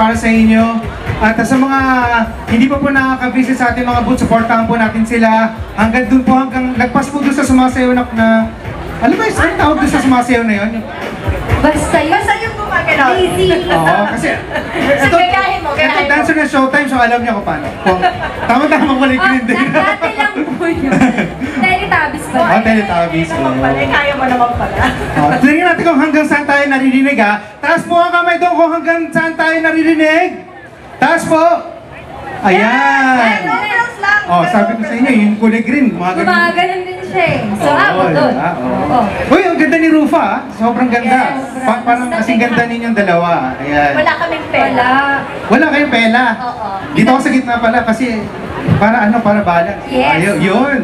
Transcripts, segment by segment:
para sa inyo. At sa mga hindi pa po nakaka-visit sa ating mga booth, supportahan po natin sila. Hanggang dun po, hanggang lagpas po dun sa sumasayaw na alam ba yung tawag dun sa sumasayaw na yun? Basta yung gumagalaw. Easy. Oo, kasi So, gayahin mo. ito dancer na showtime, so alam niya kung paano. Tama-tama ko lang din. Dati lang po yun. Teletubbies ba? Oh, Teletubbies. Kaya mo naman pala. Tingnan natin kung hanggang saan tayo naririnig ha. Taas mo ang kamay doon kung hanggang saan tayo naririnig. Taas po. Ayan. Oh, sabi ko sa inyo, yung kulay green. Gumaganon din siya eh. So, abot doon. Uy, ang ganda ni Rufa ha. Sobrang ganda. Parang kasing ganda ninyong dalawa. Ayan. Wala kaming pela. Wala kayong pela. Oo. Dito ako sa gitna pala kasi para balance. Yes. Yun.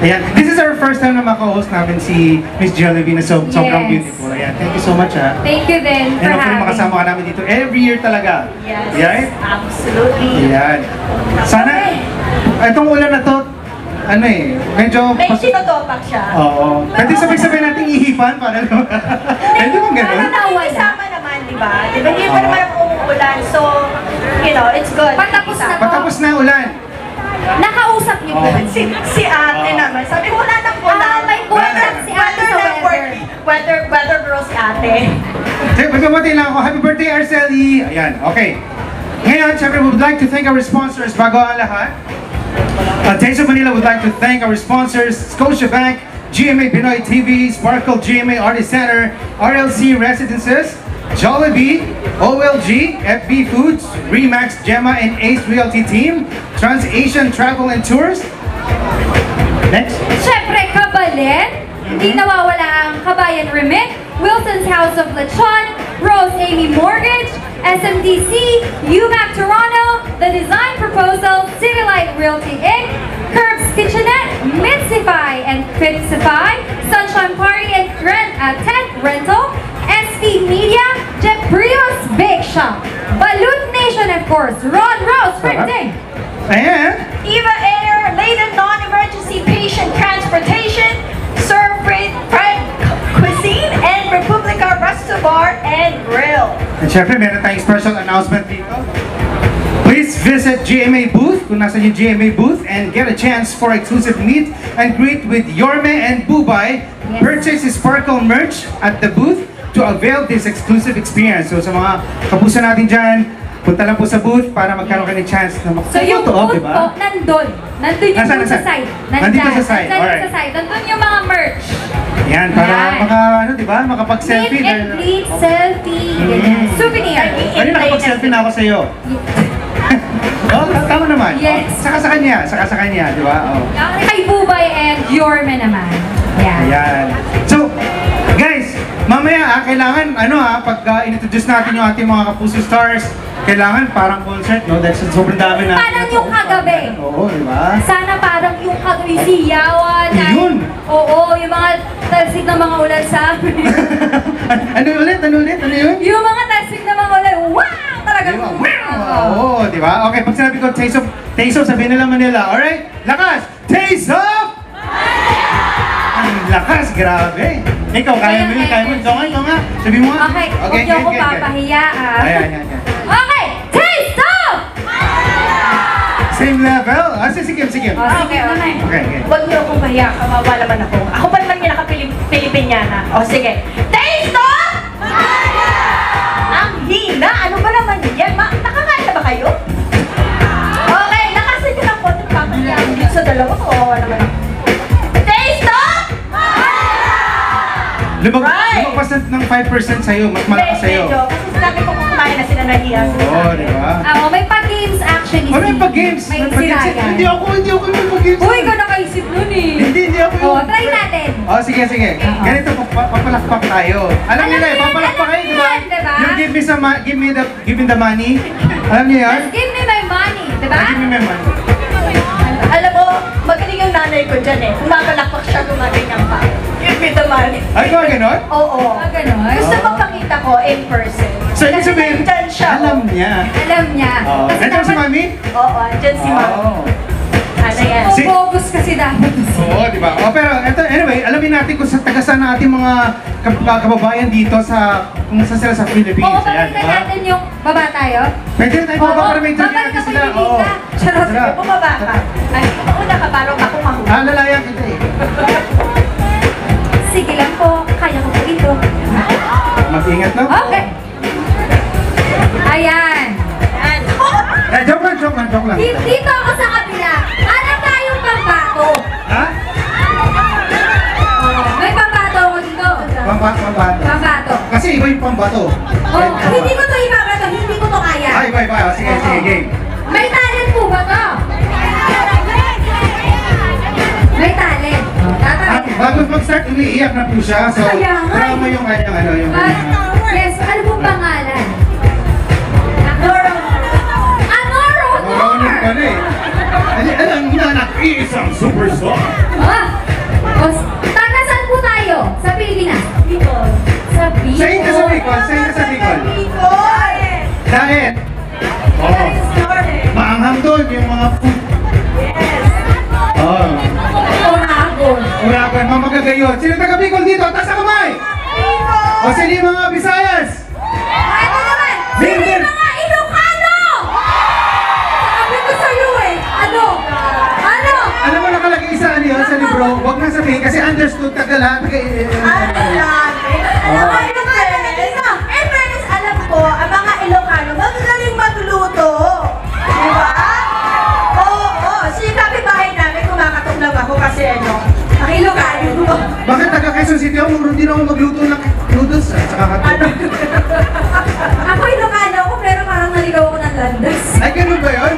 Ayan. This is our first time na maka-host namin si Miss Jollibee na sobrang beautiful. Ayan. Thank you so much ha. Thank you din for And hopefully having makasama ka namin dito every year talaga. Yes. Right? Absolutely. Ayan. Sana, itong ulan na to, ano eh, medyo... May sinotopak siya. Oo. Pwede sabay-sabay nating ihipan para naman. Pwede bang gano'n? Isama naman, di ba? Di ba, hindi pa naman ang umuulan. So, you know, it's good. Patapos na ulan. Nakausap niyo Oh. ba? Si ate naman. Sabi ko, wala nang ulan. May ulan si ate sa weather. Weather girl si ate. Okay, magpapatay lang ako. Happy birthday, Arceli! Ayan, okay. Ngayon, syempre, we would like to thank our sponsors bago ang lahat. Taste of Manila would like to thank our sponsors, Scotiabank, GMA Pinoy TV, Sparkle GMA Artist Center, RLC Residences, Jollibee, OLG, FB Foods, Remax, Gemma, and Ace Realty Team, TransAsian Travel and Tours. Next. Siyempre, Kabalen. Hindi nawawala ang Kabayan Remit, Wilson's House of Lechon, Rose Amy Mortgage, SMDC, UMAC Toronto, The Design Proposal, City Light Realty Inc., Curbs Kitchenette, Mitsify and Fitsify, Sunshine Party and Tent Rental, SV Media, Jet Brios Bake Shop, Balut Nation of course, Ron Rose Printing, And Eva Air, Leiden Non-Emergency Patient Transportation, Serve Freight Cuisine, and Republica Resto Bar and Grill. And syempre, meron tayong special announcement dito. Please visit GMA booth, kung nasa yung GMA booth, and get a chance for exclusive meet and greet with Yorme and Bubay. Yes. Purchase Sparkle merch at the booth to avail this exclusive experience. So sa mga kapuso natin dyan, punta lang po sa booth para magkaroon ka ng chance na So yung makapag-photo, booth diba? po, nandun. Nandun yung Nasaan, booth sa nasaan? side. Nandito sa side, Nandun alright. sa side. Nandun yung mga merch. Yan, para Yan. diba, makapag-selfie. Meet and greet, selfie, ganyan. Souvenir. Kanina nakapag-selfie na ako sa'yo. Oh, tama naman. Yes. Saka sa kanya, di ba? Oh. Kay Bubay and Yorme naman. Yan. Ayan. So, guys, mamaya kailangan, pag introduce natin yung ating mga Kapuso Stars, kailangan parang concert, no? Dahil sobrang dami na. Parang yung kagabi. Oo, di ba? Sana parang yung kagabi siyawan. Yun. Oo, yung mga talsik ng mga ulan sa amin. Ano ulit? Ano yun? Yung mga talsik ng mga ulan, wow! Talagang Di ba? Oo, di ba? Okay, pag sinabi ko taste of, sabihin nila Manila. Alright? Lakas! Taste of! Ang lakas, grabe. Ikaw, kaya mo yun, Ikaw nga. Sabi mo nga. Okay, huwag niyo ako papahiya. Ayan. Okay, taste of! Same level? Sige. Okay. Okay. Huwag niyo akong pahiya, kawawa naman ako. Ako pa naman yung naka-Pilipinyana. O sige. Taste of! Ang hina! Ano ba naman yan? Nakakain na ba kayo? Okay, nakasin niyo lang po. Papahiya ako dito sa dalawa. Kawawa naman ako. Taste of! Lumagpas ng 5% sa'yo, mas malakas sa'yo. Medyo. Kasi sinabi ko kung kumain na sila nahiya. Oo, di ba? May pa-games actually. May pag-games. May pag-games. siragan. Hindi ako yung pag-games. Uy, ikaw nakaisip nun eh. Hindi ako yung... Try natin. Sige. Ganito, papalakpak tayo. Alam niyo na, papalakpak kayo, di ba? Diba? Yung give me the money. Alam niyo yan? Just give me my money, diba? Give me my money. Alam mo, magaling yung nanay ko dyan eh. Umakalakpak siya, gumaganyan pa. Give me the money. Ay, ba ganon? Oo. Ganon? Gusto mo pakita ko in person. So, ibig sabihin, nandyan siya. alam niya. Alam niya. Nandiyan si Mami? Oo, andyan si Mami. Oh. Ano yan? bogus kasi dapat. Oo, di ba? Oh, pero eto, anyway, alamin natin kung sa taga saan ang ating mga kababayan dito sa kung saan sila sa Philippines. Oo, Ayan, pagkita di ba? natin yung baba tayo. Pwede na tayo baba para may interview babalik natin ako sila. yung Oo. Lita. Charot. Sila. Bumaba ka. Ay, una ka, parang ako mahuli. Ah, lalayan kita eh. Sige lang po, kaya ko po ito. Mag-ingat no? Okay. Ayan. Joke lang. Dito ako sa kabila. Hanap tayong pambato. Ha? May pambato ako dito. Pambato. Pambato. Kasi iba yung pambato. Oh, hindi ko to ibabato, hindi ko to kaya. Ay, bye. Sige, game. May talent po ba to? May talent. Bago mag-start, umiiyak na po siya. So, Kaya nga. drama yung kanyang ano, yung... Yes, ano pong pangalan? Marunong ka na eh. Alam na nag-iisang superstar. Taga saan po tayo? Sa Pilipinas? Bicol. Sa Bicol. Sa'yo ka sa Bicol. Dahil, maanghang doon yung mga food. Oh. Uragon, mga magagayon. Sino taga Bicol dito? Taas ang kamay! O sino yung mga Visayas? Ito naman! Sino yung mga Ilocano? Sabi ko sa'yo eh. Ano? Alam mo nakalagay sa ano yun, sa libro, huwag na sabihin kasi understood taga lahat. Alam ko, ang mga Ilocano, magagaling magluto. Di ba? Oo. Siya kapitbahay namin, kumakatok lang ako kasi ano, ang Ilocano. Bakit taga Quezon City ako, marunong din ako magluto ng noodles at saka hotdog. Ako Ilocano ako pero parang naligaw ako ng landas. Ay, ganun ba yun?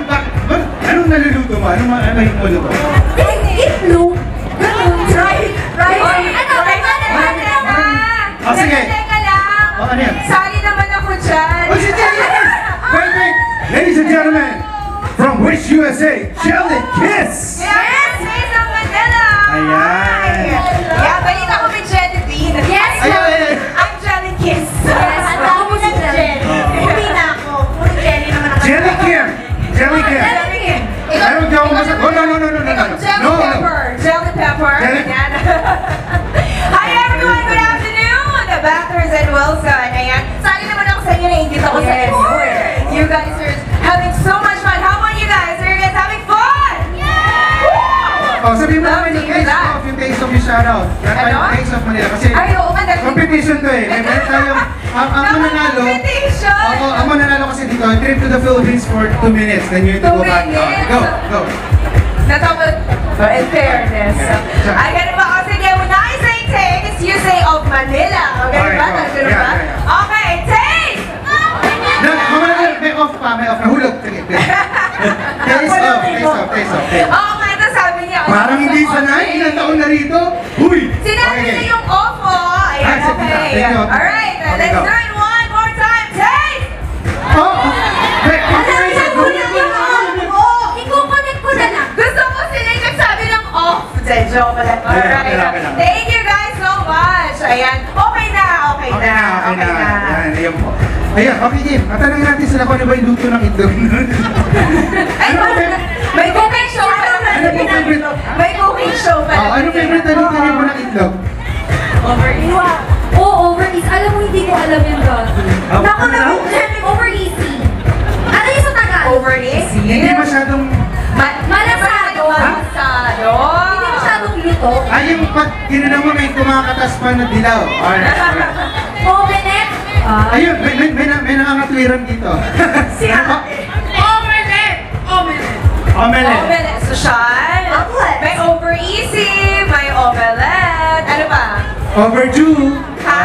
Anong naluluto mo? Anong yung mulo mo? Itlog. Ganun. Right. Oh, sige. Teka lang. Oh, ano yan? Sali naman ako dyan. Oh, si Jelly! Wait! Ladies and gentlemen, from Wish USA, Jelly Kiss! Yes! Miss ang Manila! Ayan. Yeah, balita ko may Jelly Bean. Yes, Ay. I'm Jelly Kiss. Yes, ako po si Jelly. Hindi na ako. Puro Jelly naman ako. Jelly Kim! Jelly Kim! Meron di ako masak... Oh, no. Jelly Pepper. Jelly Pepper. Jelly- Ayan. Hi everyone! Good afternoon! The Backers and Wilson. Ayan. Sali naman ako sa inyo na hindi ako sa inyo. You guys are having so much fun. How about you guys? Are you guys having fun? Oh, sabihin mo naman yung Love to hear taste that. of, yung taste of yung shoutout. Yan tayo Ano? yung taste of Manila. Kasi Ay, oo, madali. competition to eh. May meron tayong... Ang mananalo... Competition! Ako, ang mananalo kasi dito, trip to the Philippines for 2 minutes. Then you need to 2 go back. minutes? Go. Natapos. But in fairness, I ganun ba? O sige, when I say taste, you say of Manila. O ganun ba? Okay, go. Ganun ba? Yeah. Okay, taste! May off pa. Nahulog. Sige. Taste off. Okay, ito sabi niya. Parang hindi sanay. Ilang taon na rito. Huy! Sinabi Okay. niya yung off, oh. Ayan, Ah, sige. okay. Thank you. Alright, Okay, let's go. do it one more time. Taste! Oh! Wait, I-connect ko na lang. Gusto ko sila yung nagsabi ng off. Joke lang. Alright. Kailangan. Thank you guys so much. Ayan. Okay na. Okay na. Ayan po. Ayan, okay game. Matanungin natin sila kung ano ba yung luto ng itlog. Ay, may cooking show pa naman. Ano po favorite? May cooking show pa naman. Ano favorite na luto niyo po ng itlog? Over easy. Alam mo, hindi ko alam yung dati. Naku na, over easy. Ano yung sa Tagalog? Over easy. Hindi masyadong... Malasado. Malasado. Hindi masyadong luto. Ay, yung pag ginanong mo may kumakatas pa na dilaw. Alright. Omelet. Ayun, may nangangatwiran dito. Siya. Omelet. Omelette. Omelette. Social. May over easy. May omelette. Ano pa? Overdue. Ha?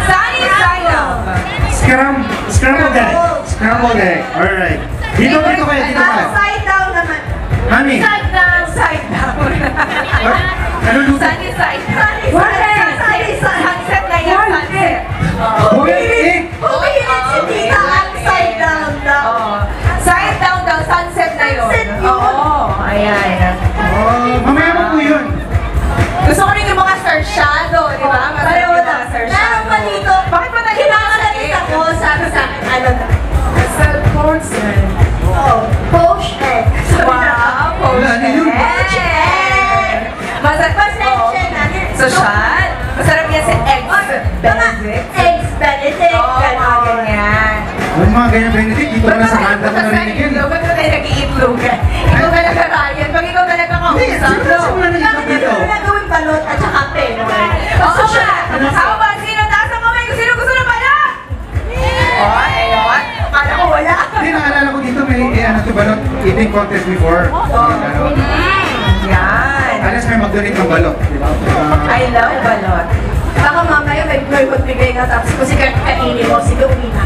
Sunny side up. Scrambled egg. Scrambled egg. Alright. Dito kayo. Side down naman. Mami. Side down. Side down. Ano luto? Sunny side. Sunny Sunny side. Sunset na yan. Sunset. Boiled egg. Side down daw. Side down daw. Sunset na yun. Oo. Ayan. Oh, mamaya mo po yun. Gusto ko rin yung mga sarsyado, di ba? Pareho na. Meron pa dito. Bakit pa tayo nakakalit ako? Sabi sa akin, ano na? Sa porcelain. Oh. Poached egg. Wow. Wala, Poached egg. ko narinig yun. Ba't ba tayo nag-iitlogan? Ikaw talaga, Ryan. Pag ikaw talaga kakausap, Hindi, sino na nag-iitlog bakit dito? ito na gawin balot at saka penoy? Oo ba? Ako ba? Sino? Taas ang kamay ko. Sino gusto na balot? Oh, ayun. Kala ko wala. Hindi, naalala ko dito may balot eating contest before. Yan. Alas may mag-donate ng balot. Di ba? I love balot. Baka mamaya may magbibigay nga tapos kung si kainin mo, sige uwi na.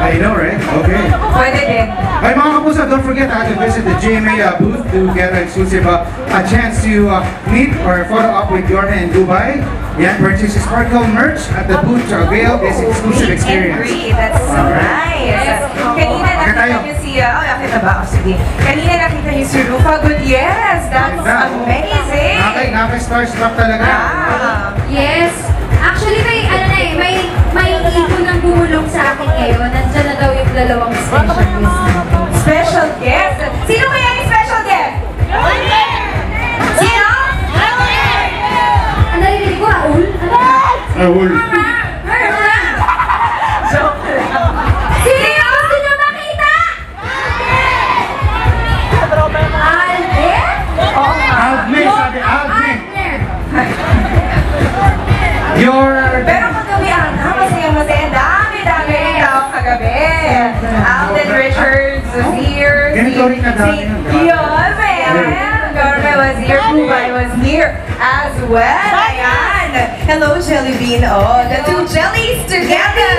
I know, right? Okay. Pwede din. Ay mga kapuso, don't forget to visit the GMA booth to get an exclusive a chance to meet or photo up with Yorna in Dubai. Yan, purchase Sparkle merch at the booth to avail this exclusive Meet and experience. greet. That's so nice. Kanina nakita niyo si, nakita ba? Oh, sige. Kanina nakita niyo si Rufa Gutierrez. That was amazing. Nakaka-starstruck talaga. Yes. Actually, may ipon ng bumulong sa akin ngayon. Nandiyan na daw yung dalawang special guest natin. Special guest? Sino kaya yung special guest? Sino? Ang narinig ko, Raul? Raul. Joke lang. Sino? Sino makita? Alden? Aldne, sabi Aldne. Pero kagabihan na, masaya-masaya. Dami-dami rin tao kagabi. Alden Richards was here. Ganito rin na dami nun. Gorme was here. Pumay was here as well. Ayan. Hello, Jelly Bean. Oh, the two jellies together.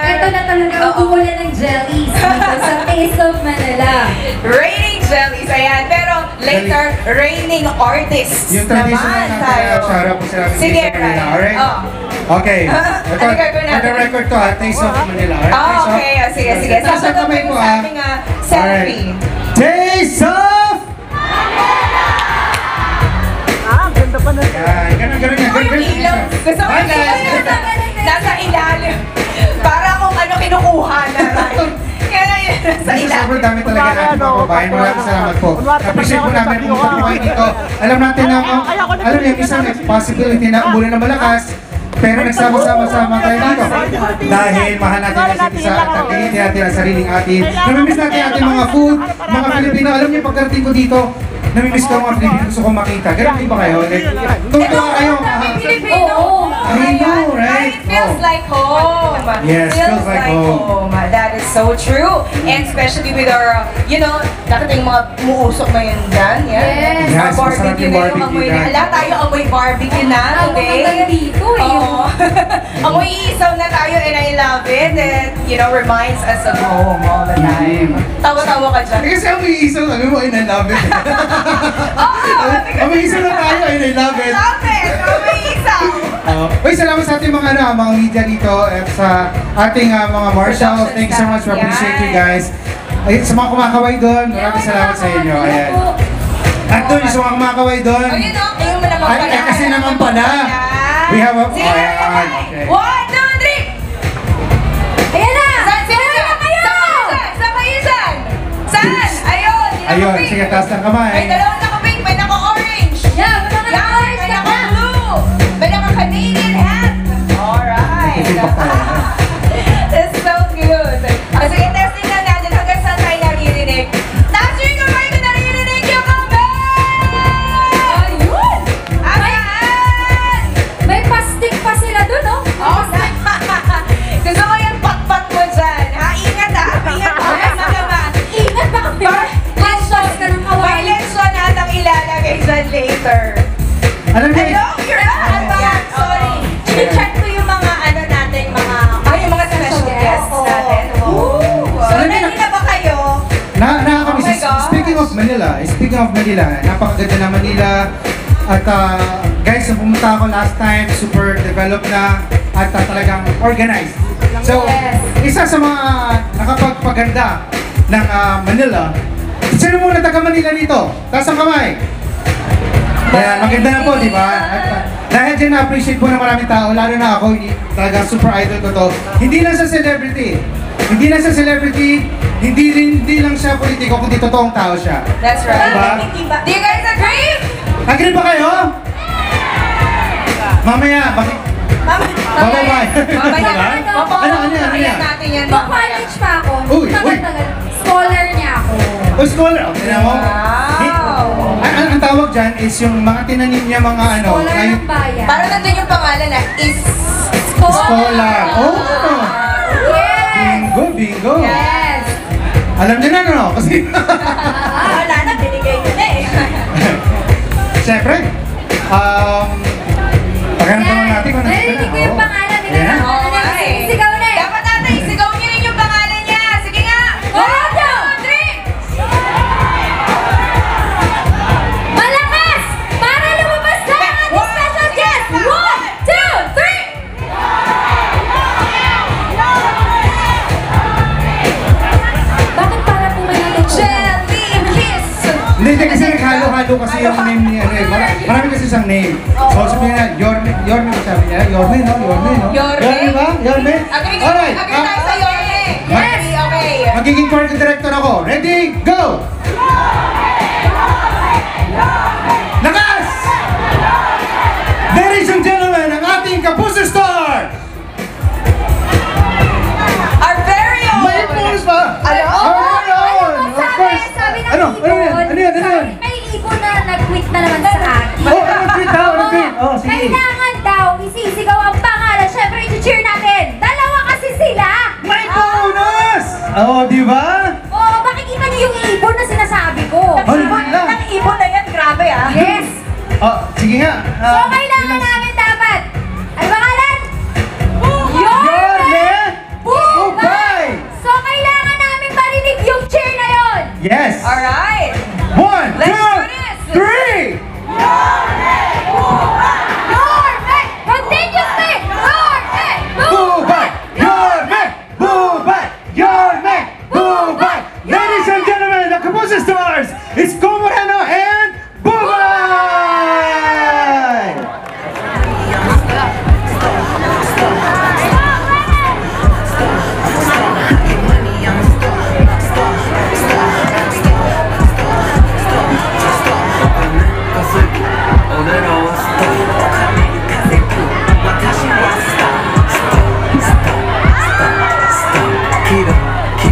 Ito na talaga ang umulan ng jellies dito sa Taste of Manila. Raining jellies, ayan. Pero later, raining artists Yung traditional naman na tayo. sarap po sila. Sige, Manila, Ryan. alright? Oh. Okay. Ito, Ano gagawin for natin? the record to Taste of Manila. Alright? Oh, Taste of- okay. Oh, sige, sige. Taste of Sabado kamay kayo po, sa ating selfie. Taste of! Yan, ganun yan. Uy, yung ilaw. Gusto ko yung ilaw nasa ilalim. Para kung ano kinukuha na. Kaya yun, nasa Kasi ilalim. sobrang dami talaga natin mga kabayan. Maraming salamat po. Appreciate po namin kung po kayo dito. Alam natin na, alam niyo, isang possibility na umulan na malakas. Pero nagsama-sama tayo dito. Dahil mahal natin ang isa't isa at nagiging natin ang sariling atin. Namimiss natin ating mga food, mga Pilipino. Alam niyo, pagkarating ko dito, namimiss ko ang mga Pilipino. Gusto kong makita. Ganun din ba kayo? Tutuwa kayo. Oo. I know, right? It feels like home. Yes, feels like home. That is so true. And especially with our, nakita yung mga muusok na yun dyan. Yes. Mga Yes, masarap barbecue yung na yung barbecue amoy na. dyan. Lahat tayo amoy barbecue na Ang today. maganda dito eh. Oo. Amoy isaw na tayo and I love it. And, reminds us of home all the time. Tawa-tawa ka dyan. Kasi ang may isaw, sabi mo, and I love it. Ang may isaw na tayo, and I love it. Love it! Amoy isaw! Uy, salamat sa ating mga media dito at sa ating mga marshals. Thank you so much. We appreciate you guys. Ay, sa mga kumakaway doon, maraming salamat sa inyo. Ayan. At doon, yung sa mga kumakaway doon. Oh, yung naman Ay, pala. kasi naman pala. We have a... Sige, Ayan, okay. 1, 2, 3! Ayan na! Saan? Sino na kayo? Saan kayo dyan? Saan? Ayun! Ayun, sige, taas ng kamay. May dalawang naka-pink, may naka-orange. Yeah, mga Yan, naka-orange may ka na. naka-blue. May naka-Canadian hat. Alright. Ipak tayo. It's so good. Sige, testing na natin hanggang saan tayo naririnig. Taas nyo yung kamay na naririnig yung kamay! Ayun! Ayan! May pastik pa sila dun, oh. Oh, gusto ko yung pat-pat mo dyan. Ha? Ingat ha. Ingat ha. Naman. Ingat baka may shots ka ng May kawaii. lesson atang ilalagay dyan later. Alam niyo, Hello? You're back. Ayan, Sorry. Check ko yung mga natin, mga... Yung mga special guests natin. So, Alam niyo, ready na ba kayo? nakakamiss. Oh my God. Speaking of Manila, napakaganda na Manila. At guys, nung pumunta ako last time, super developed na at talagang organized. So, Yes. isa sa mga nakapagpaganda ng Manila, sino muna taga Manila dito? Taas ang kamay. Kaya maganda na po, di ba? At dahil dyan na-appreciate po ng maraming tao, lalo na ako, talagang super idol ko to. Hindi lang sa celebrity. Hindi lang siya politiko, kundi totoong tao siya. That's right. Diba? Do you guys agree? Agree ba kayo? Mamaya, bakit? Bye-bye. Bye-bye. Ano yan? natin yan. College pa ako. Uy, uy. Tagal-tagal. Scholar niya ako. O, scholar. Tignan mo. Wow. Ang tawag dyan is yung mga tinanim niya mga ano. Scholar ng bayan. Parang nandun yung pangalan na is Scholar. Oh. Yes! Bingo. Yes! Alam niyo na, no? Kasi, wala na, binigay nyo na eh. siyempre, pagkakataon natin kung Narinig ko yung pangalan nila. Ayan. Oo nga eh. Sigaw na eh. Dapat natin, isigaw nyo rin yung pangalan niya. Sige nga. 1, 2, 3. Malakas! Para lumabas na ang ating special guest! 1, 2, 3! Bakit para po may natutunan? Jelly Kiss. Hindi, kasi naghalo-halo kasi yung name niya. Marami kasi isang name. So, sabi niya, Yorme sabi niya. Yorme, no? Yorme ba? Yorme? Agree Alright. tayo sa Yorme. Yes. Okay. Magiging choreographer director ako. Ready? Go! Lakas! Ladies and gentlemen, ang ating Kapuso Star! Our very own. May pulse pa! Ano? Of course! Sabi ng Ano? ibon, Ano yan? sabi, may ibon na nag-tweet na naman sa akin. Oh, ano tweet daw? Ano tweet? Oh, sige. Kailangan daw isisigaw ang pangalan. Siyempre, i-cheer natin. Dalawa kasi sila. May bonus! Oh, di ba? Oo, makikita niyo yung ibon na sinasabi ko. Ano ba lang? Ang ibon na yan, grabe ah. Yes. Oh, sige nga. So, kailangan namin dapat. Ano pangalan? Yorme Ubay! So, kailangan namin marinig yung cheer na yon. Yes! Alright. 1, Let's 2, do this. 3! Yorme! Continuously! Yorme! Bubay! Yorme! Bubay! Yorme! Bubay! Ladies and gentlemen, the Kapuso Stars, it's Go Moreno and Bubay!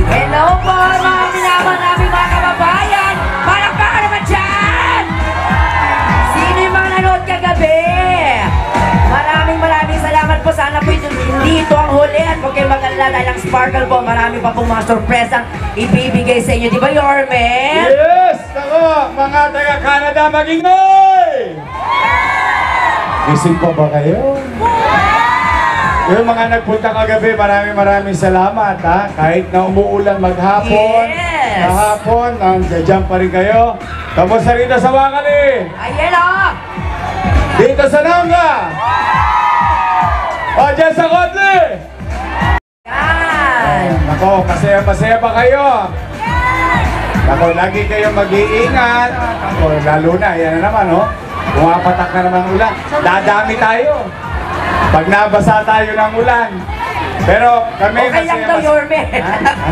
Hello po mga pinaman namin mga kababayan! Palakpakan naman dyan! Sino yung mga nanood kagabi? Maraming salamat po. Sana po hindi ito ang huli at huwag kayong mag-alala dahil ang Sparkle po. Marami pa pong mga sorpresang ibibigay sa inyo. Di ba, Yorme? Yes! Ako, mga taga-Canada, magingay! Gising pa ba kayo? Yung mga nagpunta kagabi, maraming salamat ha. Kahit na umuulan maghapon, Yes! kahapon, nandiyan pa rin kayo. Kamusta rito sa Wakali? Ayan o! Dito sa Nanga! O, dyan sa Kotli! Yan! Ako, masaya pa kayo. Ako, lagi kayong mag-iingat. Ako, lalo na, yan na naman, oh. Pumapatak na naman ulan. Dadami tayo. Pag nabasa tayo ng ulan. Pero kami Okay lang daw, Yorme.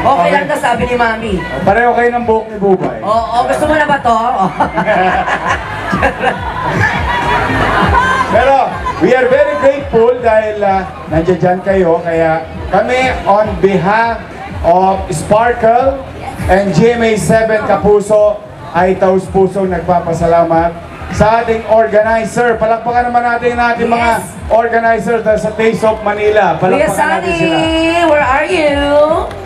Okay lang daw, sabi ni Mami. Pareho kayo ng buhok ni Bubay. Oo, gusto mo na ba to? Pero we are very grateful dahil nandiyan kayo. Kaya kami on behalf of Sparkle and GMA7 Kapuso ay taus-pusong nagpapasalamat sa ating organizer. Palakpakan naman natin mga Yes. organizer sa Taste of Manila. Kuya Palakpakan natin sila. Sunny, where are you?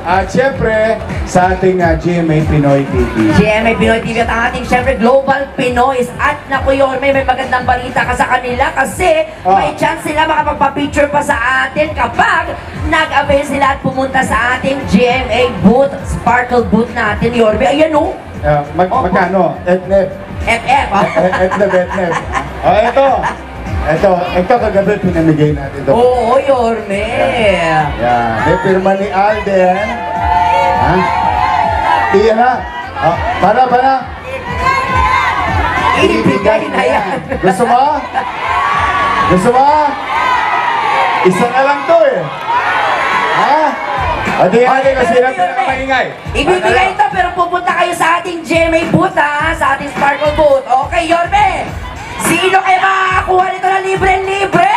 At syempre, sa ating GMA Pinoy TV. GMA Pinoy TV at ang ating syempre Global Pinoys. At naku Yorme, may magandang balita ka sa kanila kasi may chance sila makapagpa-picture pa sa atin kapag nag-avail sila at pumunta sa ating GMA booth, Sparkle booth natin, Yorme. Ayan o, Magkano? Etnep. FF. Etnep. Ito kagabi pinamigay natin ito. Oo, Yorme. Yan. May pirma ni Alden. Ha? Iyan na. Para. Ibigay na yan. Gusto mo? Isa na lang to eh. Ha? Adi kasi lang pinakamaingay. Ibibigay ito pero pupunta kayo sa ating GMA booth ha, sa ating Sparkle booth. Okay, Yorme. Sino kayo makakakuha nito na libre-libre?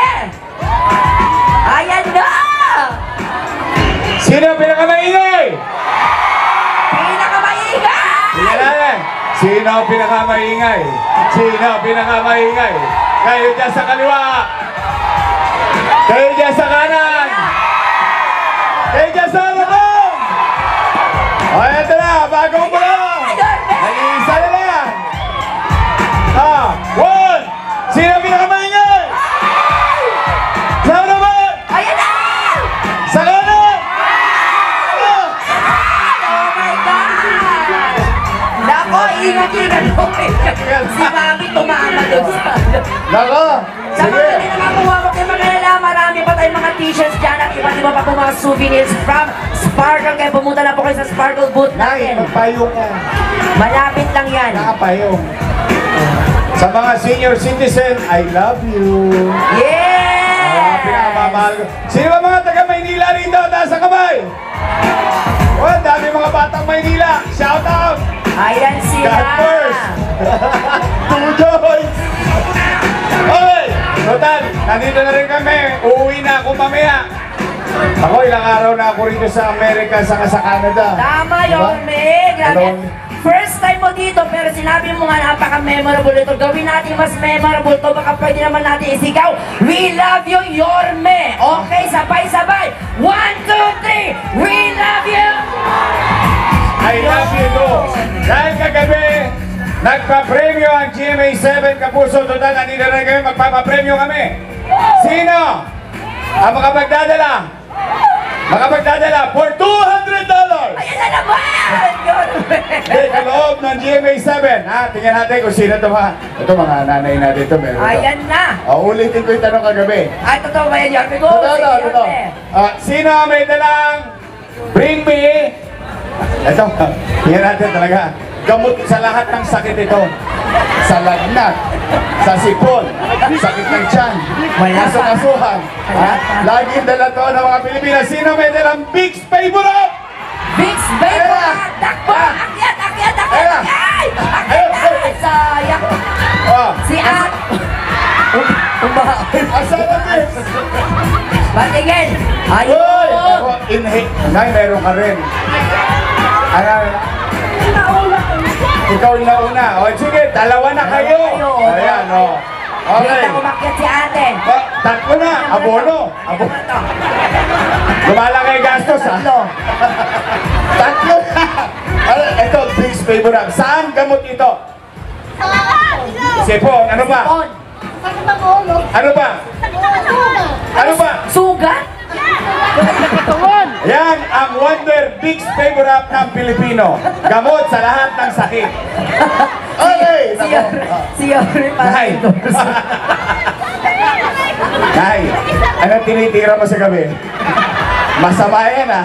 Sino ang pinakamaingay? Sino ang pinakamaingay? Kayo dyan sa kaliwa. Kayo dyan sa kanan. Kayo dyan sa harapang. O, eto na, bagong bulong. Nag-iisa na lang. One. Sino ang pinakamaingay? Sa harapan. Ayan na! Sa kanan. Oh my God! Nako, ingat-ingat po. Si Mami tumama doon sa... Nako. Sa mga Sige. hindi nakakuha mo kayo mag-alala, marami pa tayong mga t-shirts dyan at iba't iba pa po mga souvenirs from Sparkle. Kaya pumunta na po kayo sa Sparkle booth Nay, natin. magpayong ka. Malapit lang yan. Nakapayong. Sa mga senior citizen, I love you. Yeah! Pinakamamahal ko. Sino ba mga taga Maynila rito? Taas ang kamay! Oh, dami mga batang Maynila. Shout out! Ayan sila. God first! Two joys! Okay! Total, nandito na rin kami. Uuwi na ako mamaya. Ako, ilang araw na ako rito sa Amerika, saka sa Canada. Tama Diba? yun, Meg. Grabe. Ano? First time mo dito, pero sinabi mo nga napaka-memorable ito. Gawin natin mas memorable to. Baka pwede naman natin isigaw. We love you, Yorme. Okay, sabay-sabay. 1, 2, 3. We love you. I love you too. Dahil kagabi, nagpa-premyo ang GMA7 Kapuso. Total, nandito na kami, magpapapremyo kami. Sino ang makapagdadala? Makapagdadala for $200! Ayan na naman. Yorme. Sa loob ng GMA7. Tingnan natin kung sino ito mga. Ito mga nanay natin ito. Meron ito. Ayan na. Ulitin ko yung tanong kagabi. Ay, totoo ba yan, Yorme? Go, Ito. sige, Yorme. Sino ang may dalang bring me? Ito, tingnan natin talaga. Gamot sa lahat ng sakit ito. Sa lagnat, sa sipon, sakit ng tiyan, Wala pa. kasukasuhan. Laging dala to ng mga Pilipinas. Sino may dalang Big Favorite? Big Baby! Ayan. Takbo! Akyat! Akyat! Akyat! Ayan. Ay! Akyat! Ayan. Ay, sayang! Oh, Si At! asan ang Big? Patingin! Hoy! Ayun! Ako, Nay, meron ka rin. Ano? Ikaw na una. O, sige, dalawa na kayo. Ayan, o. Okay. Dito umakyat si ate! Tatlo na. Abono. Lumalaki yung gastos, ha? Tatlo na. Ito, Big Favorite. Saan gamot ito? Sipon. Ano ba? On! Ano ba? Ano ba? Sugat? Yan ang Wonder Big Favorite ng Pilipino. Gamot sa lahat ng sakit. Okay. Si Yorme para Nay. endorse. Nay, ano tinitira mo sa gabi? Masama yan, ha?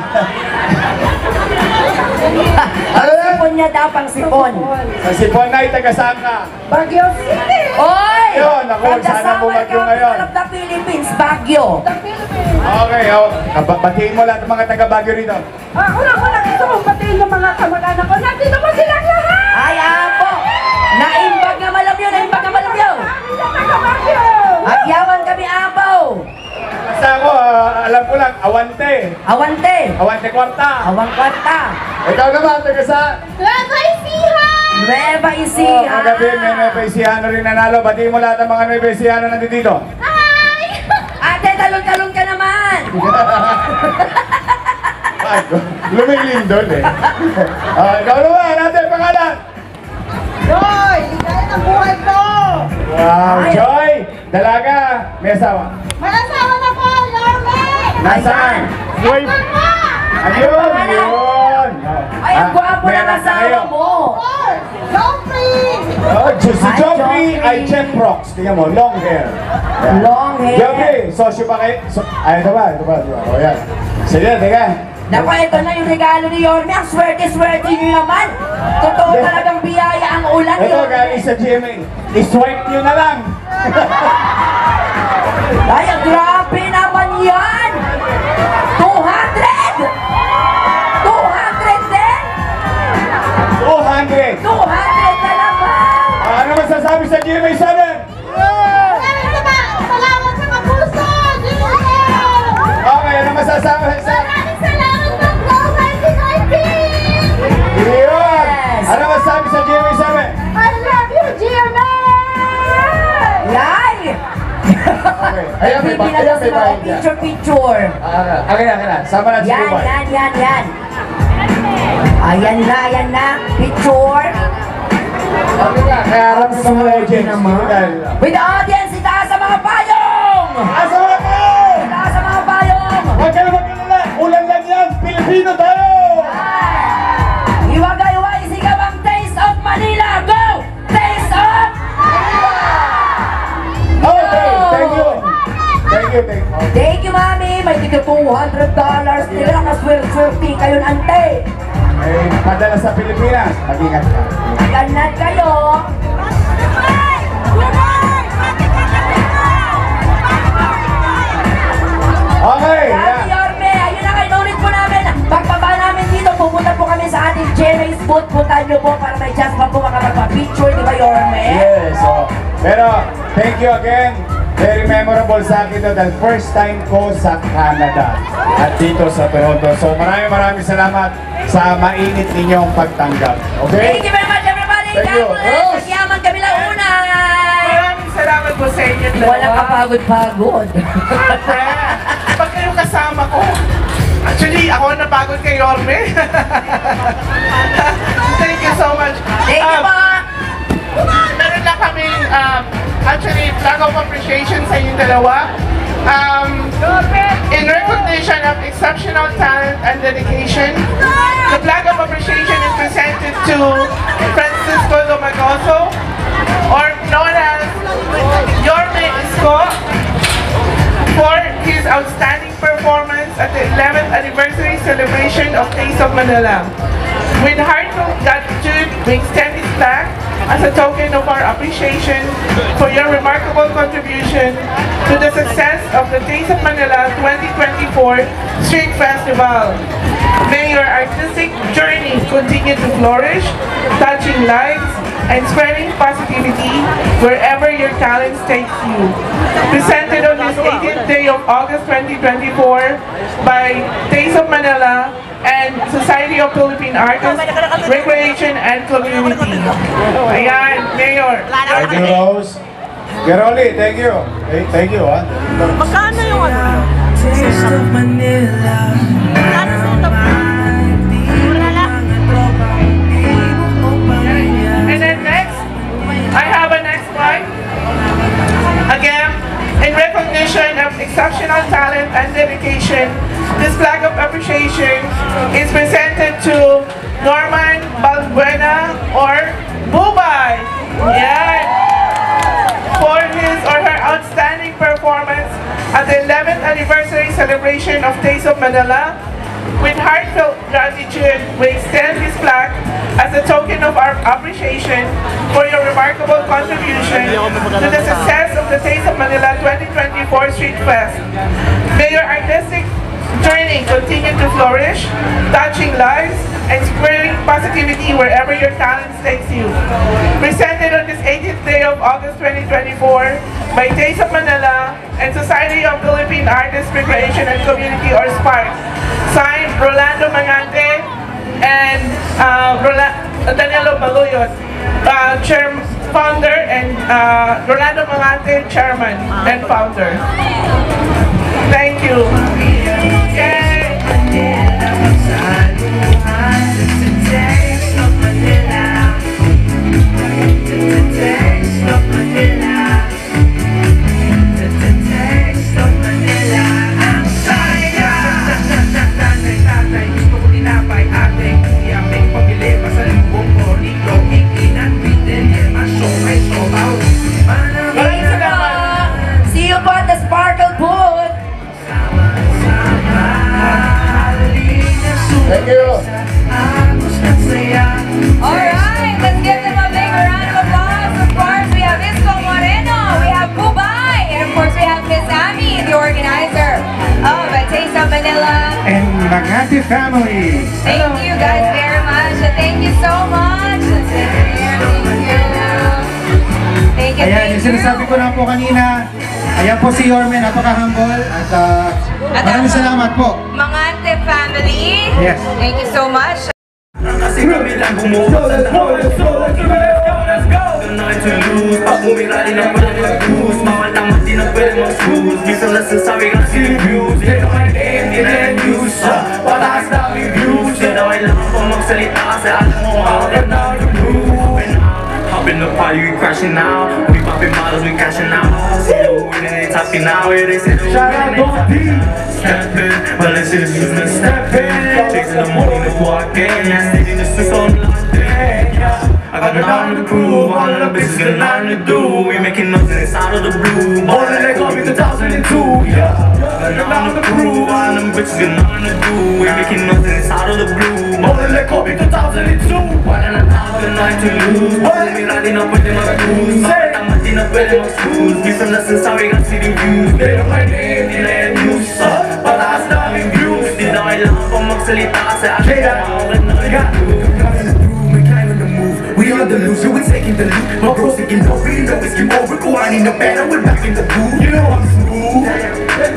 Ano yan? Sipon niya daw pang sipon. Sa Sipon, Nay, taga saan ka? Baguio City! Oy! Yun, ako, From the sana summer bumagyo capital ngayon. of the Philippines, Baguio. Okay, batiin mo lahat ng mga taga Baguio rito. Una-una gusto kong batiin yung mga kamag-anak ko. Nandito po silang lahat! Ay, apo! Naimbag na malamyo! Naimbag na malamyo! Sa taga-Baguio! At yawan kami, apo! Basta ako, alam ko lang, Awante. Awante! Awante Kwarta. Awang kwarta! Ikaw naman, taga saan? Nueva Oh, Ecija! kagabi, may Nueva Ecijano rin nanalo. Batiin mo lahat ng mga Nueva Ecijano nandito dito. Ate, talon-talon ka naman! Ay, lumilindol eh. Ikaw naman, natin pangalan. Joy! Ligaya ng buhay ko! Wow, Joy! Dalaga, may asawa. May asawa na po, Yorme! Nasaan? Saktan mo! Ayun, pangalan? yun. Ay, ang gwapo may ng anak na asawa kayo. mo! Joffrey! Oh, si Ay, Joffrey Joffrey. ay Chef Rocks. Tingnan mo, long hair. Yan. Long hair. Joffrey, sosyo pa kayo? Ay, ito ba? Ito ba? O, yan. Sige, teka. Naku, ito na yung regalo ni Yorme. Ang swerte-swerte nyo naman. Totoo talagang biyaya ang ulan ni Ito, Yorme. galing sa GMA. I-swipe nyo na lang. Ay, grabe naman yan! 200! 200 din! 200. 200 na naman! Ano masasabi sa GMA 7? Salamat sa kapuso! Jingle! Okay, ano masasabi sa... Maraming salamat ng Go 2019! Yun! Ano masasabi sa GMA 7? okay. Ayan, may Hindi na daw si mga bayad dyan. picture. Akin na. Sama na si Yan, Dubai. yan. Ayan na. Picture. Okay ka, kaya alam mo sa mga legends. With the audience, itaas sa mga payong! Asama ko! Itaas sa mga payong! Huwag ka na magkalala! Ulan lang yan! Pilipino tayo! Iwagay-iway, sigaw ang Taste of Manila! Go! Taste of Manila! Okay, thank you. Thank you, mami! May tiga $200. Tila kaswerte kayo, ante! Ay, padala sa Pilipinas. Mag-ingat ka. Ganad kayo! Okay, Sabi, Yorme, ayun na kayo, ulit po namin. Pagbaba namin dito, pupunta po kami sa ating GMA's booth. Puntahan nyo po para may chance pa po makapagpa-picture, di ba, Yorme? Yes, so, pero thank you again. Very memorable sa akin to dahil first time ko sa Canada at dito sa Toronto. So maraming salamat sa mainit ninyong pagtanggap. Okay? Thank you very much, everybody! Thank you. God bless! Nagyaman kami lang una! Maraming salamat po sa inyo. Walang kapagod-pagod. Siyempre, pag kayo kasama ko, actually, ako ang napagod kay Yorme. Thank you so much. Thank you po! Meron na kaming, actually, flag of appreciation sa inyong dalawa. In recognition of exceptional talent and dedication, the flag of appreciation is presented to Francisco Domagoso, or known as Yorme Isko, for his outstanding performance at the 11th anniversary celebration of Taste of Manila. With heartfelt gratitude, we extend this flag as a token of our appreciation for your remarkable contribution to the success of the Taste of Manila 2024 Street Festival. May your artistic journey continue to flourish, touching lives and spreading positivity wherever your talents takes you. Presented on this 18th day of August 2024 by Taste of Manila and Society of Philippine Artists, Recreation and Community. Ayan, Mayor. Thank you, Rose. Geroli, thank you. Thank you, ha? Magkano yung ano? Taste of Manila. Magkano sa ito? Mura lang. And then next, I have a next slide. Again, in recognition of exceptional talent and dedication, this flag of appreciation is presented to Norman Balbuena or Bubay. Yeah. For his or her outstanding performance at the 11th anniversary celebration of Taste of Manila. With heartfelt gratitude, we extend this flag as a token of our appreciation for your remarkable contribution to the success of the Taste of Manila 2024 Street Fest. May your artistic journey continue to flourish, touching lives and spreading positivity wherever your talents takes you. Presented on this 18th day of August 2024 by Taste of Manila and Society of Philippine Artists, Recreation and Community or SPARC. Signed, Rolando Mangante and Danilo Baluyot, founder, and Rolando Mangante, chairman and founder. Thank you. Yay. See you po at the Sparkle booth! Thank you. Alright, let's give them a big round of applause. Of course, we have Isko Moreno, we have Bubay, and of course we have Miss Ami, the organizer of Taste of Manila. And Mangante family. Thank you guys very much. Thank you so much. Thank you. Ayan, yung sinasabi ko na po kanina, ayan po si Yorme, napaka-humble at maraming salamat po. Mangante family. Yes. Thank you so much. Kasi kami lang bumuha sa lahat. Let's go, let's go, let's go. The night to lose. Pag umira rin ang pala mag-goose. Mga tamat din ang pwede pwede mag-snooze. Minsan nasasabi kasi yung views. Di na may name, di na yung news. Pataas na aming views. Di na kailangan pa magsalita kasi alam mo agad na yung groove. Hop in the party, we crashing out. We popping bottles, we cashing out. See the winning, they talking out. Yeah, they say the winning, step in. Well, it's just you to step in. Chasing the money, the walk in. Yeah, sticking the switch on locked in. I got nothing to prove, all of the bitches got nothing to do. We making nothing inside of the blue. More than they call me 2002, yeah. I got nothing to prove, all of them bitches got nothing to do. We making nothing inside of the blue. More than they call me 2002. Why not have night to lose? Mira, di na pwede mag-lose. Tama, di na pwede mag-snooze. Minsan nasasabi kasi yung views. Pero my name, di na yung news. Pataas na aming views. Di na kailangan pa magsalita kasi akin na ako na we on the loose, so we taking the loot. My bros thinking over, you know it's game over. Go on in the battle, we're back in the booth. You know I'm smooth.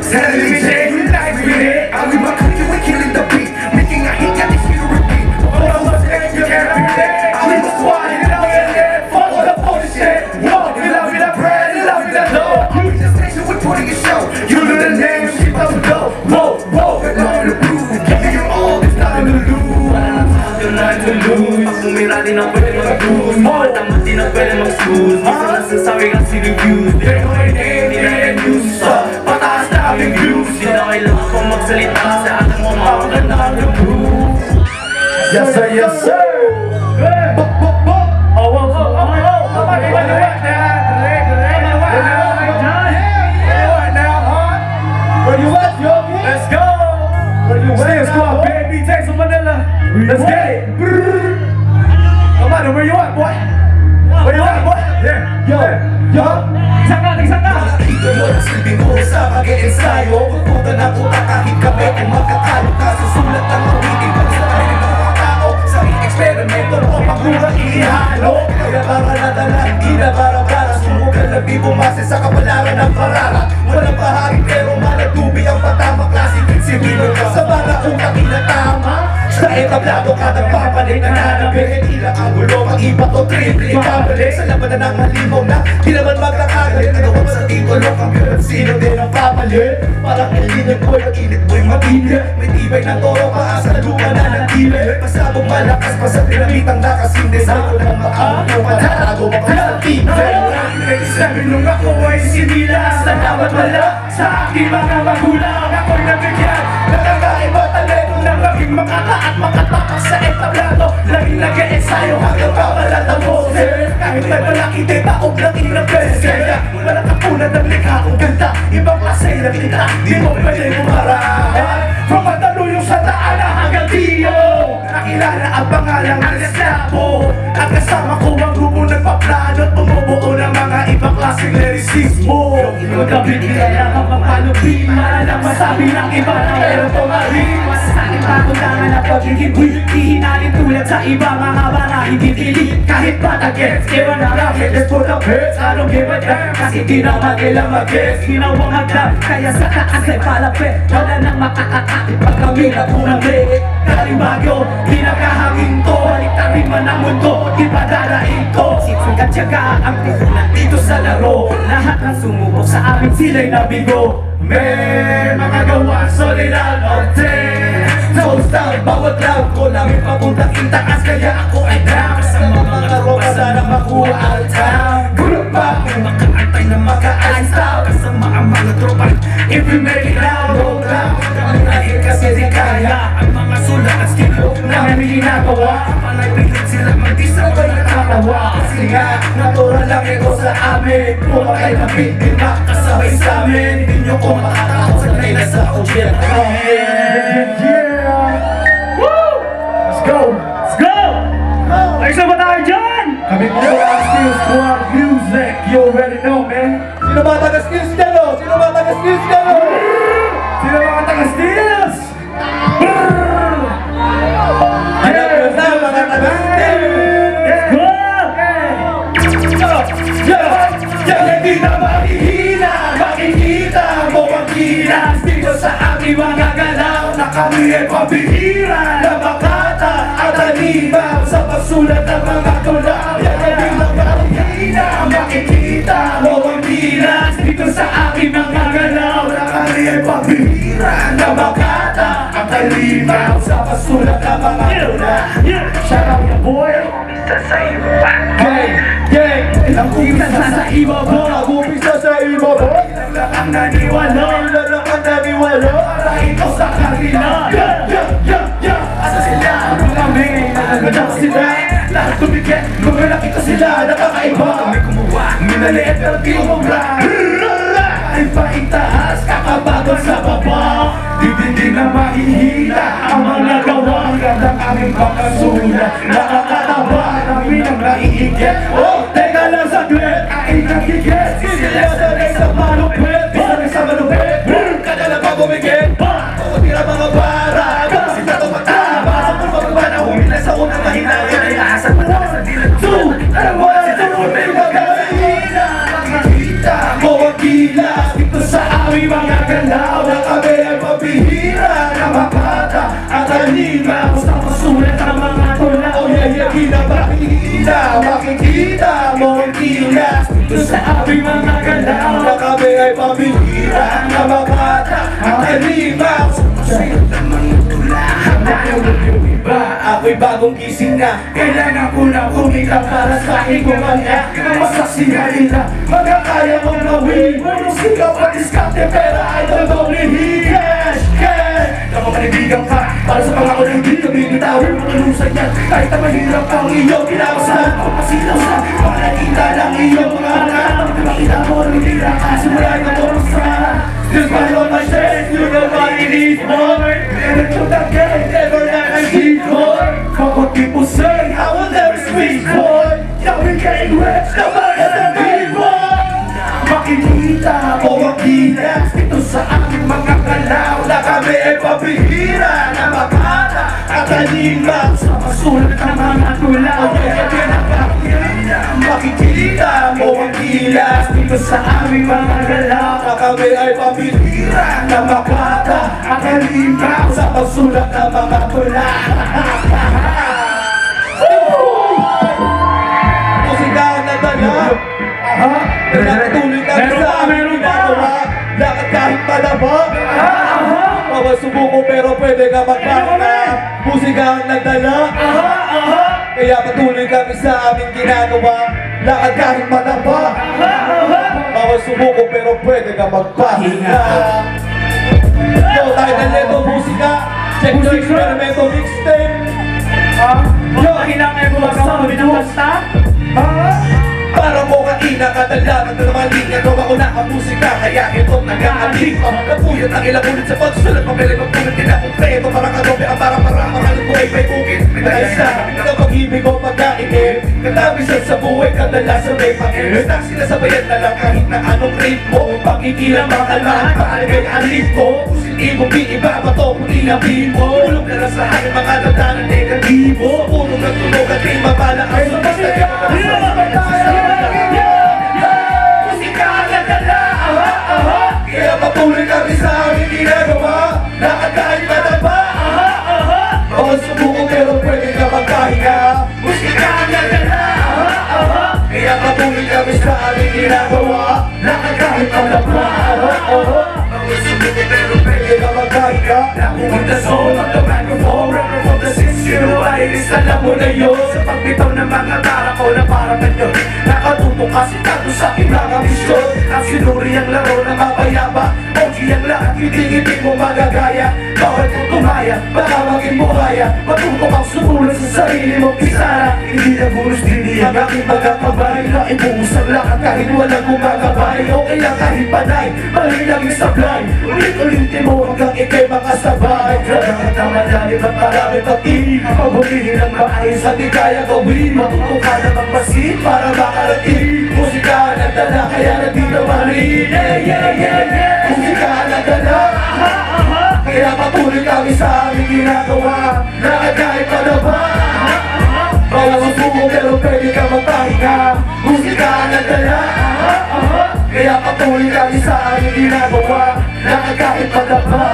Telling me shit, you like with it. I'm with my country, we're killing the beat. Making a hit, got this shit to repeat. All of us, you can't repeat it. I'm in the squad, you know it. Fuck all the bullshit. Whoa, we love you the bread, we love you the dough. You in the station, we're putting a show. You know the name, shit doesn't go. Whoa, whoa, we're not in the blue. Giving you all, there's nothing to lose. Nothing to lose. Pumira di na pwede mag-lose. Tama di na pwede mag-snooze. Minsan nasasabi kasi yung views. Pero my name, di na yung news. Pataas na aming views. Di na kailangan pa magsalita kasi alam mo makaganda ang groove. Yes sir, yes sir. Where you at, Yogi? Let's go. Where you at, squad, baby? Take some Manila. Let's get it. Come on, where you at, boy? Where you at, boy? Yeah, yo. Isang na. Ito mo na silbing ko sa pag-e-ensayo. Pupunta na puta kahit kami kung magkakalo ka. Susulat ng mawiting para sa kami ng mga tao. Sa eksperimento mo pagkulang ihalo. Kaya para nadala, hindi na bara-bara. Sumugal na bumase sa kapalaran ng parara. Walang bahagi pero malatubi ang patama klase. Sibilo ka sa bara kung katinatama. Sa etablado ka nagpapalit na nanabik. Hindi lang ang gulo, mag-iba o triple ibabalik. Sa labanan ng halimaw na di naman magkakagalit. Nagawag sa titulo kang bilang sino din ang papalit. Parang ilinit mo'y mag-init mo'y mabili. May tibay ng toro paasa na luma na nagtili. Pasabog malakas pa sa pinamitang nakasindi. Sa ako ng makamulo matatago pa sa tibay. 1997 nung ako ay sinilas na dapat wala sa aking mga magulang. Ako'y nabigyan na nakaiba talento na maging makaka at makatapak sa etablado. Laging nag-e-ensayo hanggang kapalat ang boses. Kahit may malaki din taog ng ilang beses. Kaya wala katulad ng likha kong ganda. Ibang klase na kita, di mo pwede umarahan. From Mandaluyong sa Taana hanggang Dio, nakilala ang pangalang ng Gestapo. At kasama ko ang grupo nagpaplano at bumubuo ng mga ibang klaseng lyricismo. Magkabit nila ang magpalupi, malalang masabi ng iba na meron tumarin. Masasakit pakundangan ang pagiging weak. Di hinalin tulad sa iba mga bara hindi pilit. Kahit patagets, ewan na racket, let's put up hits. I don't give a damn, kasi di naman nila mag-gets. Ginawang hagdan, kaya sa taas ay palapit. Wala nang makakakakit pag kami na pumalik. Galing Baguio, di nakahangin to. Baliktarin man ang mundo, di pa darain to. Sipsong katyaga ang tipunan dito sa laro. Lahat ng sumubok sa amin sila'y nabigo. May mga gawa, solid al norte. Toast down, bawat round ko namin papuntang intaas. Kaya ako ay down sa mga ropa sana makuha all town. Gulog pa, may makaantay na maka-ice down. Kasama ang mga tropa, if we make it out, roll down. Kami nahin kasi di kaya ang mga sulat at skill na may ginagawa. Panay-pilit sila mag-disabay na katawa. Kasi nga, natural lang ito sa amin. Puro kayo na biktima, kasabay sa amin. Hindi nyo ko makatakot sa kanila sa OGL. Let's go! Let's go! Ayos na ba tayo dyan? Kami po ang Steel Squad Music. You already know, man. Sino ba taga-Steels dyan, no? Sino ba taga-Steels dyan, no? Sino ba taga-Steels? Ano na mga taga-Steels? Let's go! Hindi na makihina, makikita mo ang kinas dito sa aking mga galaw na kami ay pabihira na makata at anibang sa pagsulat ng mga tulaw. Hindi na makihina, makikita mo ang kinas dito sa aking mga makasulat ng mga tula. Shout out ya boy. Gang, gang, nag-umpisa sa ibaba. Nag-umpisa sa ibaba. Ilan ang naniwala, ilan ang naniwala. Para ito sa kanila. Asa sila? Kami, nagaganak sila. Lahat tumigil, kung nakita sila, nakakaiba. Kami kumuha, minaliit pero di umubra. Kahit pa itaas, kakabagon sa baba. Di na mahihila ang mga gawang gandang aming makasulat. Nakakatawa, namin ang naiigit. Oh, teka lang saglit, ay nagigit. Sila sanay sa malupit, sanay sa malupit. Kadala pa bumigit, tira mga bara. Sila tumataba, sa pulpagba na humila sa unang mahinayan. Ay naasan mata sa dilat. Alam mo na sa pulpag magkahina. Makikita mo ang gila dito sa aming mga galaw. Na kami ay pabihira na makata at halima. Basta masulat ang mga tula. O yayagina makikita, makikita mo ang gila dito sa aming mga galaw. Na kami ay pabihira na makata at halima. Masulat ang mga tula. Nakulog yung iba, ako'y bagong gising na. Kailangan ko na kumita para sa aking gumanya. Ang masaksihan nila, magkakaya kong gawin. Puro sigaw pa diskarte, pera ay dodoblihin. Cash, cash, nakapanibigan ka para sa pangako na hindi kami bitawin. Matulusan yan, kahit na mahirap ang iyong kinabasan. Pagpasilaw sa panakita ng iyong mga anak. Makita mo rin tira ka, simula na mo sa this man on my chest, you know what it is, boy. Never took that game, never let I see, boy. Fuck what people say, I will never speak, boy. Yeah, we getting rich, nobody has a big boy. Makikita mo ang gila dito sa aming mga galaw. Na kami ay pabihira na makata at halima. Sa masulat ng mga tulaw. Makikita mo ang gila dito sa aming mga galaw. Na kami ay pabihira na makata at halima. Sa masulat ng mga tulaw. Musika na dala. Nagpatuloy kami sa aming ginagawa. Lakad kahit malaba. Bawal subuko pero pwede ka magpahinga. Musika ang nagdala. Kaya patuloy kami sa aming ginagawa. Lakad kahit malaba. Bawal subuko pero pwede ka magpahinga. Yo, tayo na neto musika. Check your experimento mixtape. Yo, kailangan mo magsasabi ng basta? Para mo kanina kadalanan na naman linya. Gawa ko na ang musika kaya itong nag-aaling. Napuyot ang ilang ulit sa pagsulat. Pamili magpulit din akong preto. Parang adobe ang parang mga buhay may bukit. Dahil sa amin na pag-ibig o pagkainip. Katabisan sa buhay kadalasan may pag-ibig. Na sila sabayan na lang kahit na anong ritmo. Pag-ikilang makalahan paalagay ang ritmo. Ibong iba ba to kung inabihin mo. Ulog na lang sa akin mga dadanan negatibo. Puro nagtunog at di mabala ang sumasta. Kaya patuloy kami sa aming ginagawa. Lakad kahit mataba. Bawal subuko pero pwede ka magpahinga. Musika ang nagdala. Kaya patuloy kami sa aming ginagawa. Lakad kahit mataba. Bawal subuko pero pwede ka magpahinga. Nakuha the soul of the microphone. Rapper from the 6-0 iris. Alam mo na yun. Sa pagbitaw ng mga tara ko na parang ganyan. Nakatutok kasi tato sa aking mga misyon. Ang sinuri ang laro na mapayaba. OG ang lahat, hindi mo magagaya. Bawal kong tumaya, baka maging buhaya. Matutok ang sumulat sa sarili mong pisara. Hindi na bulos din ang aking magkakabay. Na ibuhos ang lahat kahit walang gumagabay. Okay lang kahit panay, mali lang yung sablay. Ulit-ulitin mo hanggang ikay makasabay. Dapat na malalim at marami pag-ibig. Paghulihin ang maayos at di kaya gawin. Matutok ka na magpasin para makarating. Musika na dala kaya nandito marin. Musika na dala. Kaya patuloy kami sa aming ginagawa. Lakad kahit malaba. Bawal subuko pero pwede ka magpahinga. Musika na dala. Kaya patuloy kami sa aming ginagawa. Lakad kahit malaba.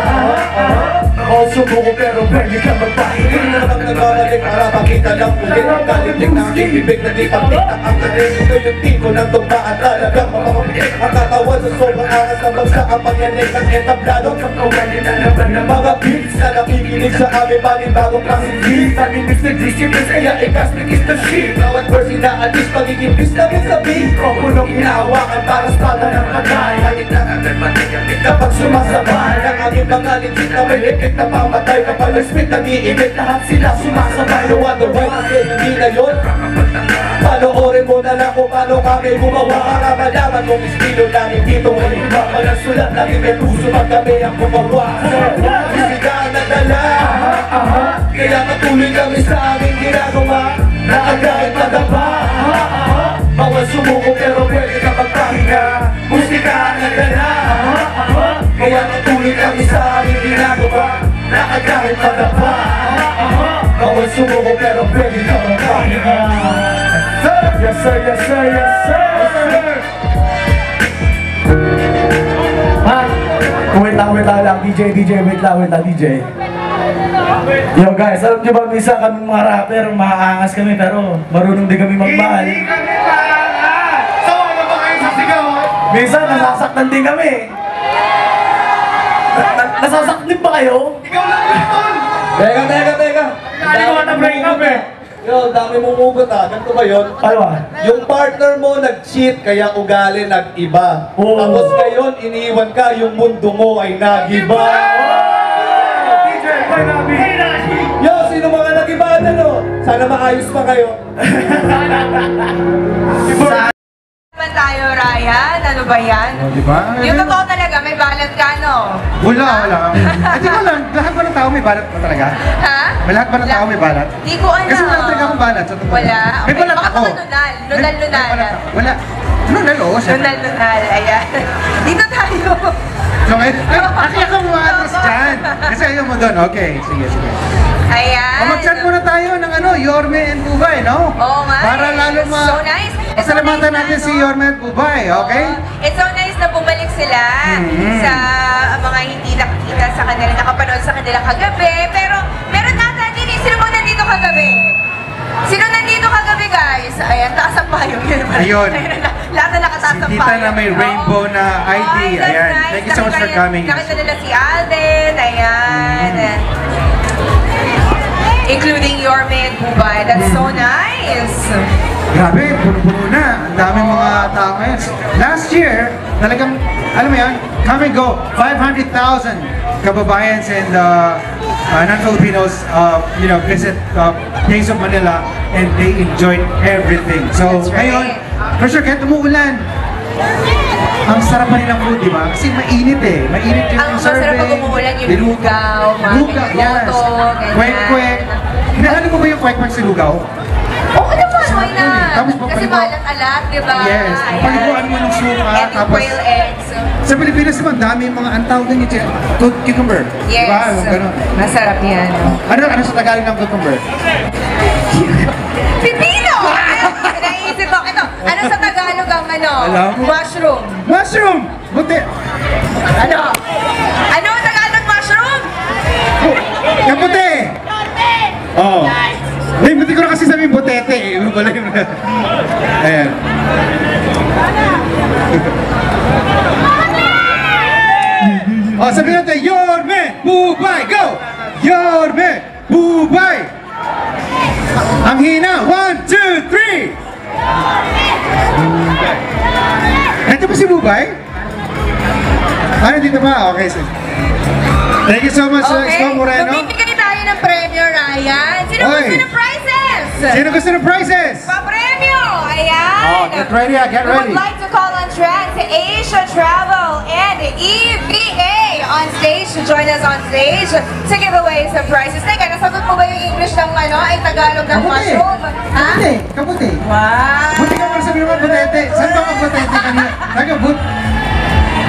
Bawal subuko pero pwede ka magpahinga. Hindi naman nagbabalik para makita lang ulit. Ang galing na aking bibig na di pagtitak ang galing. Ito yung tiko ng tugma at talagang mamamapit. Ang katawan Sa sobrang angas ng bagsak ang pagyanig ng entablado. Pagkawali na naman ng mga beats na nakikinig sa amin bagong klaseng beats. Namimiss na discipline kaya ikas the shit. Bawat verse inaalis pagiging bis na sa beat. Propunong hinahawakan para spada ng patay. Halik na agad matayamit kapag sumasabay. Ang aming mga legit na may legit na mamatay. Kapag nag-spit nag-iimit lahat sila sumasabay. No wonder why kasi hindi na yun. Panoorin mo na lang kung paano kami gumawa. Para malaman kung estilo namin dito. Ay iba palang sulat namin may puso pag kami ang gumawa. Isigaan na dala. Kaya matuloy kami sa aming ginagawa. Na agad madapa. Bawal sumuko pero pwede ka magpahinga. Musika na dala. Kaya matuloy kami sa aming ginagawa. Na agad madapa. Bawal sumuko pero pwede ka magpahinga. Yes sir, yes sir, yes sir, yes sir. Wait lang, DJ, wait lang, DJ. Yo guys, alam nyo ba minsan kami mga rapper, maaangas kami pero marunong din kami magmahal. Hindi kami maangas! So ano ba kayo sasigaw? Minsan nasasaktan din kami. Nasasaktan din ba kayo? Ikaw lang yun! Teka. Hindi ko na-break up eh. Yo, dami mong ugot ah. Ganito ba yun? Ano ba? Yung partner mo nag-cheat kaya ugali nag-iba. Oo. Tapos ngayon, iniiwan ka, yung mundo mo ay nag-iba. DJ, why not me? Yo, sino mga nag-iba no? Sana maayos pa kayo. Naman tayo, Ryan. Ano ba yan? Diba? Yung totoo talaga, may balat ka, no? Wala. Hindi ko alam, lahat ba ng tao may balat ba talaga? Ha? May lahat ba ng tao may balat? Di ko alam. Kasi wala talaga akong balat sa totoo. Wala. May balat Baka ako. mga nunal. Nunal. May balat ako. Wala. Nunal, oo. Nunal. Ayan. Dito tayo. So, nakikita ko mga atras dyan. Kasi ayaw mo doon. Okay, sige. Ayan. Mag-chat muna tayo ng Yorme and Bubay, no? Oo nga. Para lalo So nice. pasalamatan natin si Yorme and Bubay, okay? It's so nice na bumalik sila sa mga hindi nakikita sa kanila, nakapanood sa kanila kagabi. Pero meron nata din eh. Sino mo nandito kagabi? Sino nandito kagabi, guys? Ayan, taas ang payong. Ayun. Lahat na nakataas ang Si payong. Tita na may rainbow na ID. Oh, that's Ayan. nice. Thank you so much for coming. Nakita nila si Alden. Ayan. Including Yorme and Bubay. That's so nice. Grabe, puno-puno na. Ang daming mga tao ngayon. Last year, talagang, alam mo yan, come and go, 500,000 kababayans and non-Filipinos, visit Days of Manila and they enjoyed everything. So, That's right. ngayon, for sure, kahit umuulan, ang sarap pa rin ng food, di ba? Kasi mainit eh. Mainit yung Ang masarap pag umuulan yung lugaw, mga Lugaw, yes. lugaw, ganyan. Kwek-kwek. Hinahalo mo ba yung kwek-kwek sa lugaw? Oo naman, why not? Tapos Kasi papaligo- malat-alat, di ba? Yes. Ayan. Paliguan mo ng suka, And yung tapos- quail eggs. Sa Pilipinas naman, dami yung mga antawag din yung cucumber. Yes. Diba? Yung ganun. Masarap yan. Ano sa Tagalog ng cucumber? Pipino! Naisip ako ito. Ano sa Tagalog ang Alam mo? mushroom? Mushroom! Buti! Ano? Ano ang Tagalog mushroom? Yung puti! Oo. Hey, buti ko na kasi sabihin butete eh. Wala yung... Ayan. Sabihin natin, Yorme! Bubay! Go! Yorme! Bubay! Ang hina! 1, 2, 3! Ito ba si Bubay? Dito ba? Okay, sige. Thank you so much, Isko Moreno. Mamimigay tayo ng premyo, Ryan. Sino Oy. gusto ng prizes? Sino gusto ng prizes? Pa-premyo! Ayan! Oh, get ready, get We ready. would like to call on Trans Asia Travel and EVA on stage to join us on stage to give away some prizes. Teka, nasagot mo ba yung English ng ay Tagalog ng mushroom? Ha? Kaputi. Wow! Buti ka para sabihin mo butete. Saan ba ka butete kanina? Nagabut.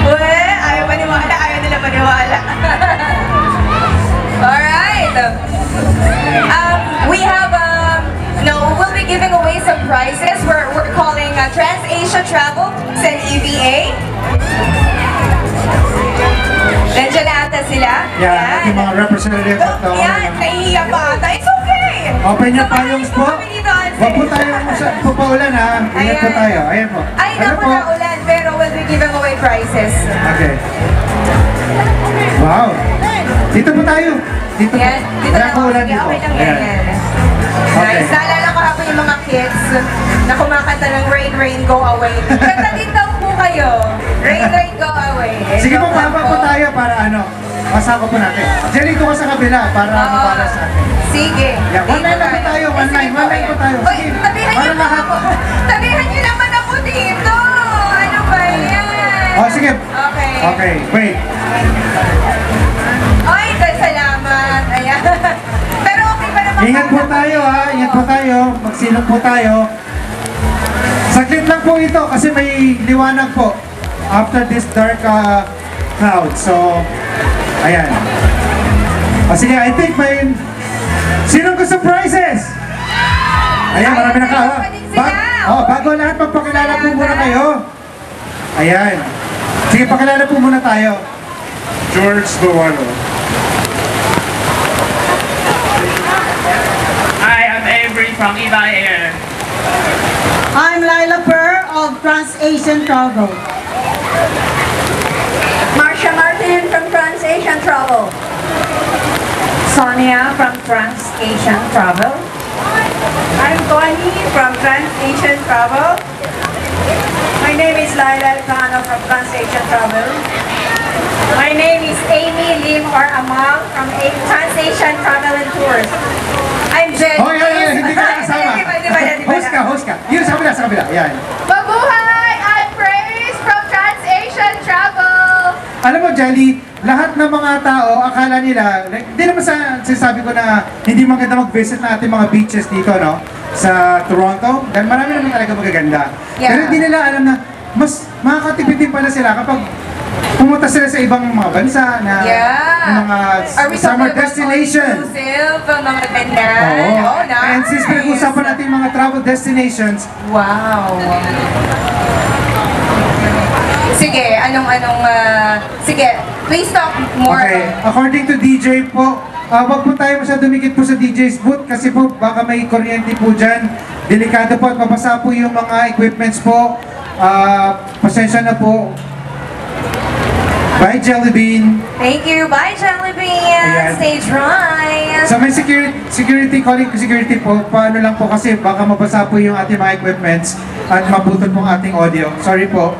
Uwe, ayaw maniwala, ayaw nila maniwala. Alright. We have, we'll be giving away some prizes. We're calling Trans Asia Travel, send EVA. Nandiyan na ata sila. Yeah, yung mga representative of the Yan, nahihiya pa ata. It's okay. Open your palms po. Kami dito on Huwag po stage. tayo papaulan ha. Ingat po tayo. Ayan po. Ay, Ano naku na ulan, pero we'll be giving away prizes. Okay. Wow. Dito po tayo. Dito po. Yan, dito Wala lang po ako. ulan Sige, dito. okay lang yan. Ayan. Yan. Okay. Nice. Naalala ko hapon yung mga kids na kumakanta ng Rain, Rain, Go Away. Kanta din daw po kayo. Rain, Rain, Go Away. Sige po, Joke lang papa po tayo para ano. Masako po natin. Jelly ko sa kabila para Oo. mabala sa atin. Sige. Yeah, one line lang po tayo. One line po tayo. Uy, Sige. tabihan Para niyo lahat. ako. Tabihan niyo naman ako dito. Ano ba yan? Oh, sige. Okay. Okay, wait. Ay, salamat. Ayan. Pero okay pa naman. Ingat po tayo ha. Ingat po tayo. Magsilong po tayo. Saglit lang po ito kasi may liwanag po after this dark cloud. So, ayan. O sige, I think may... Sinong gusto prizes? Ayan, marami na ka. Bago lahat, magpakilala po muna kayo. Ayan. Sige, pakilala po muna tayo. George Buwalo. Hi, I'm Avery from Iba Air. I'm Laila Per of Trans-Asian Travel. Marcia Martin from Trans-Asian Travel. Sonia from Trans-Asian Travel. I'm Connie from Trans-Asian Travel. My name is Laila Elcano from Trans-Asian Travel. My name is Amy Lim or Amal from Trans-Asian Travel and Tours. I'm Jen. Oh, yeah, hindi ka nakasama. Host ka. Yun, sa kabila. Ayan. Mabuhay! I'm Praise from Trans-Asian Travel. Alam mo, Jelly, lahat ng mga tao, akala nila, hindi naman sinasabi ko na hindi maganda mag-visit na ating mga beaches dito, no? Sa Toronto. Dahil marami naman talaga magaganda. Yeah. Pero hindi nila alam na mas makakatipid din pala sila kapag pumunta sila sa ibang mga bansa na mga Are we summer talking about destination. all-inclusive, mga ganda? Oo. Oh, nice. And since pinag-usapan natin yung mga travel destinations, wow. Sige, sige, please talk more okay, about... according to DJ po, wag po tayo masyado dumikit po sa DJ's booth kasi po baka may kuryente po dyan. Delikado po at mabasa po yung mga equipments po. Pasensya na po. Bye, Jellybean. Thank you. Bye, Jellybean. Ayan. Stay dry. So may security calling ko security po. Paano lang po kasi baka mabasa po yung ating mga equipments at mabutol pong ating audio. Sorry po.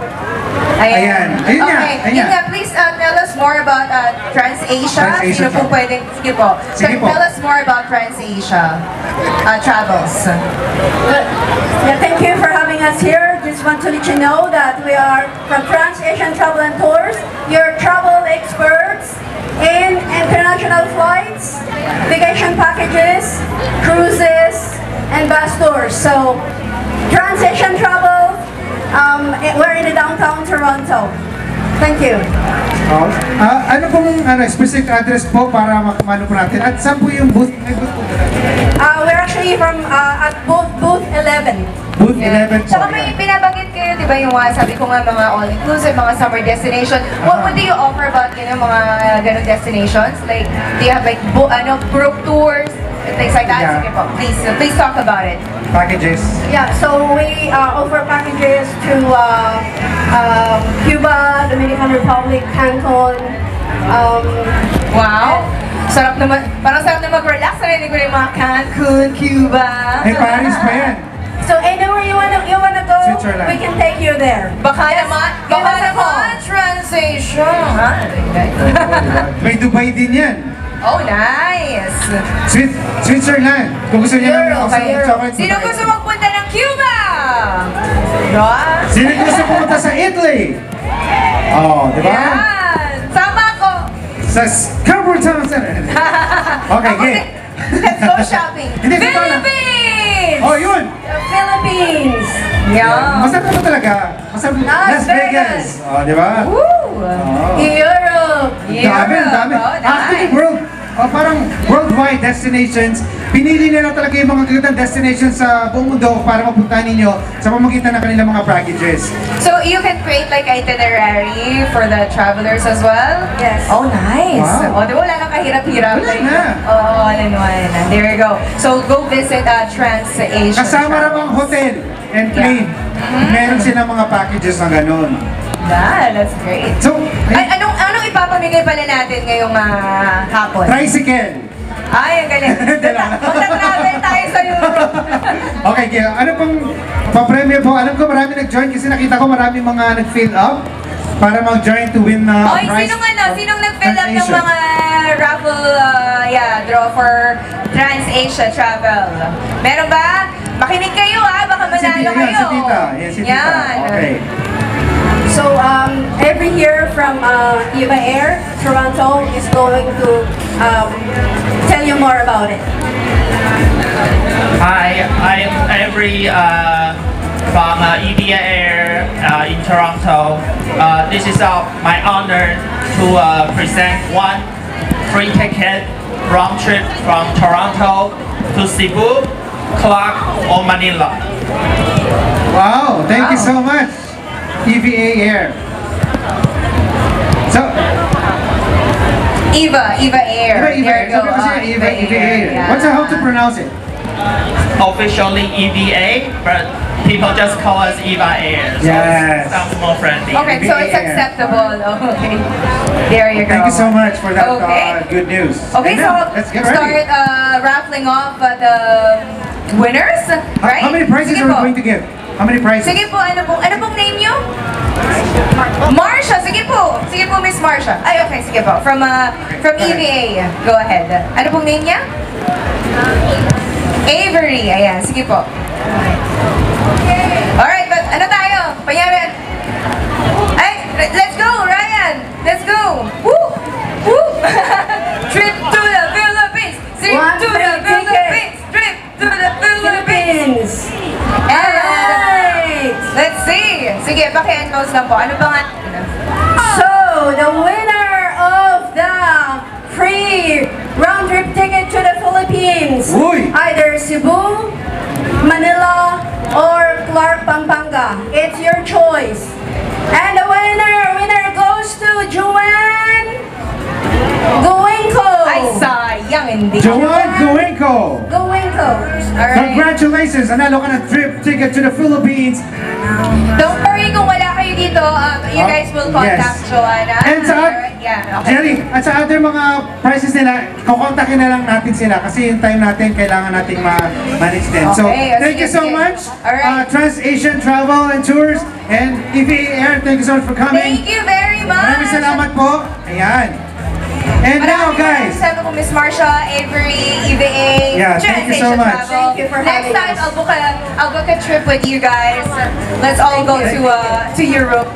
Ayan. Ayun nga. Okay. Ayun Yun nga. nga, please tell us more about Trans-Asia. Trans-Asia Sino po travel. pwedeng, sige po. Sige po. Tell us more about Trans-Asia travels. Yeah, thank you for having us here. Just want to let you know that we are from Trans-Asian Travel and Tours, your travel experts in international flights, vacation packages, cruises, and bus tours. So, Trans-Asian Travel, we're in the downtown Toronto. Thank you. Ano pong specific address po para makamano po natin? At saan po yung booth? May booth po ba natin? We're actually from at booth 11. Booth 11 po. Tsaka may binabanggit kayo, di ba yung sabi ko nga mga all-inclusive, mga summer destination. What do you offer about mga ganong destinations? Like, do you have like group tours, and things like that? Yeah. Sige po, please talk about it. Packages. Yeah, so we offer packages to Cuba, Dominican Republic, Cancun. Wow! Sarap naman, parang sarap na mag-relax. Narinig ko yung mga Cancun, Cuba. May Paris pa yan. So anywhere you wanna go, Switzerland. we can take you there. Baka naman, Trans-Asia. May Dubai din yan. Oh, nice! Switzerland. Kung gusto niya ng chocolate Sino Dubai. gusto magpunta ng Cuba? Right? Sino gusto pumunta sa Italy? Oh, di ba? Yan! Sama ako! Sa Scarborough Town Center. Okay, okay. Let's go shopping! Hindi, totoo na. Philippines! Oh, yun! The Philippines. Yeah! Masarap naman talaga. Masarap. Las Vegas. Oh, di ba? Woo! Europe. Dami. Oh, Actually, nice. parang worldwide destinations. Pinili nila talaga yung mga gagandang destinations sa buong mundo para mapuntahan ninyo sa pamagitan ng kanilang mga packages. So you can create like itinerary for the travelers as well? Yes. Oh, nice! Wow. Oh, di ba wala nang kahirap-hirap? Wala na. Oh, all in one. There you go. So go visit Trans-Asia. Kasama raw ang hotel and plane. Meron silang mga packages na ganun. That's great. So, Anong ipapamigay pala natin ngayong hapon? tricycle. Ay, ang galing. Magta-travel tayo sa Europe. Okay, kaya ano pong pa-premiere po? Alam ko marami nag-join kasi nakita ko marami mga nag-fill up para mag-join to win Oy, prize. sinong nag-fill up ng Trans-Asia. mga raffle draw for Trans-Asia Travel? Meron ba? Makinig kayo baka manalo kayo. Si Tita. Yes, si Tita. Yan. Okay. So every year from Eva Air, Toronto is going to tell you more about it. Hi, I'm Avery from EVA Air in Toronto. This is my honor to present one free ticket round trip from Toronto to Cebu, Clark, or Manila. Wow, thank you so much, EVA Air. So, Eva Air. Eva There you go. Eva Air. Yeah. What's how to pronounce it? Officially EVA, but people just call us Eva Air. So Yes. it sounds more friendly. Okay, so it's EVA Air. acceptable. Okay. There you go. Thank you so much for that Okay. good news. Okay, And so now, let's get ready. start raffling off the winners, right? How many prizes Sige are we po. going to give? How many prizes? Sige po, ano pong name nyo? Marsha, sige po. Sige po, Miss Marsha. Ay, okay, sige po. From EVA. Go ahead. Ano pong name niya? Avery. Ayan, sige po. Alright, but ano tayo? Panyaran. Ay, let's go, Ryan. Let's go. Woo! Woo! Trip to the Philippines. Trip One to the free ticket. Philippines. Trip to the Philippines. Alright! Let's see. Sige, paki-endorse lang po. Ano bang So, the winner of the free round trip ticket to the Philippines, Uy! either Cebu, Manila, or Clark, Pampanga. It's your choice. And the winner goes to Joanne Goenko. Ay, sayang, hindi. Joanne Goenko. Goenko. Alright. Congratulations! Nanalo ka ng trip ticket to the Philippines. Don't worry kung wala kayo dito. You guys will contact Yes. Joanna. And sa Yeah, okay. Jerry, at sa other mga prizes nila, kukontakin na lang natin sila kasi yung time natin kailangan nating ma-manage din. So, Okay, thank you so sige. much, Alright. Trans-Asian Travel and Tours and EVA Air, thank you so much for coming. Thank you very much. Maraming salamat po. Ayan. And now, guys, Sabi ko, Miss Marsha, Avery, EVA, Yeah, thank you so Trans-Asia much. Travel. Thank you for Next having time, us. I'll book a trip with you guys. Let's all go to Europe.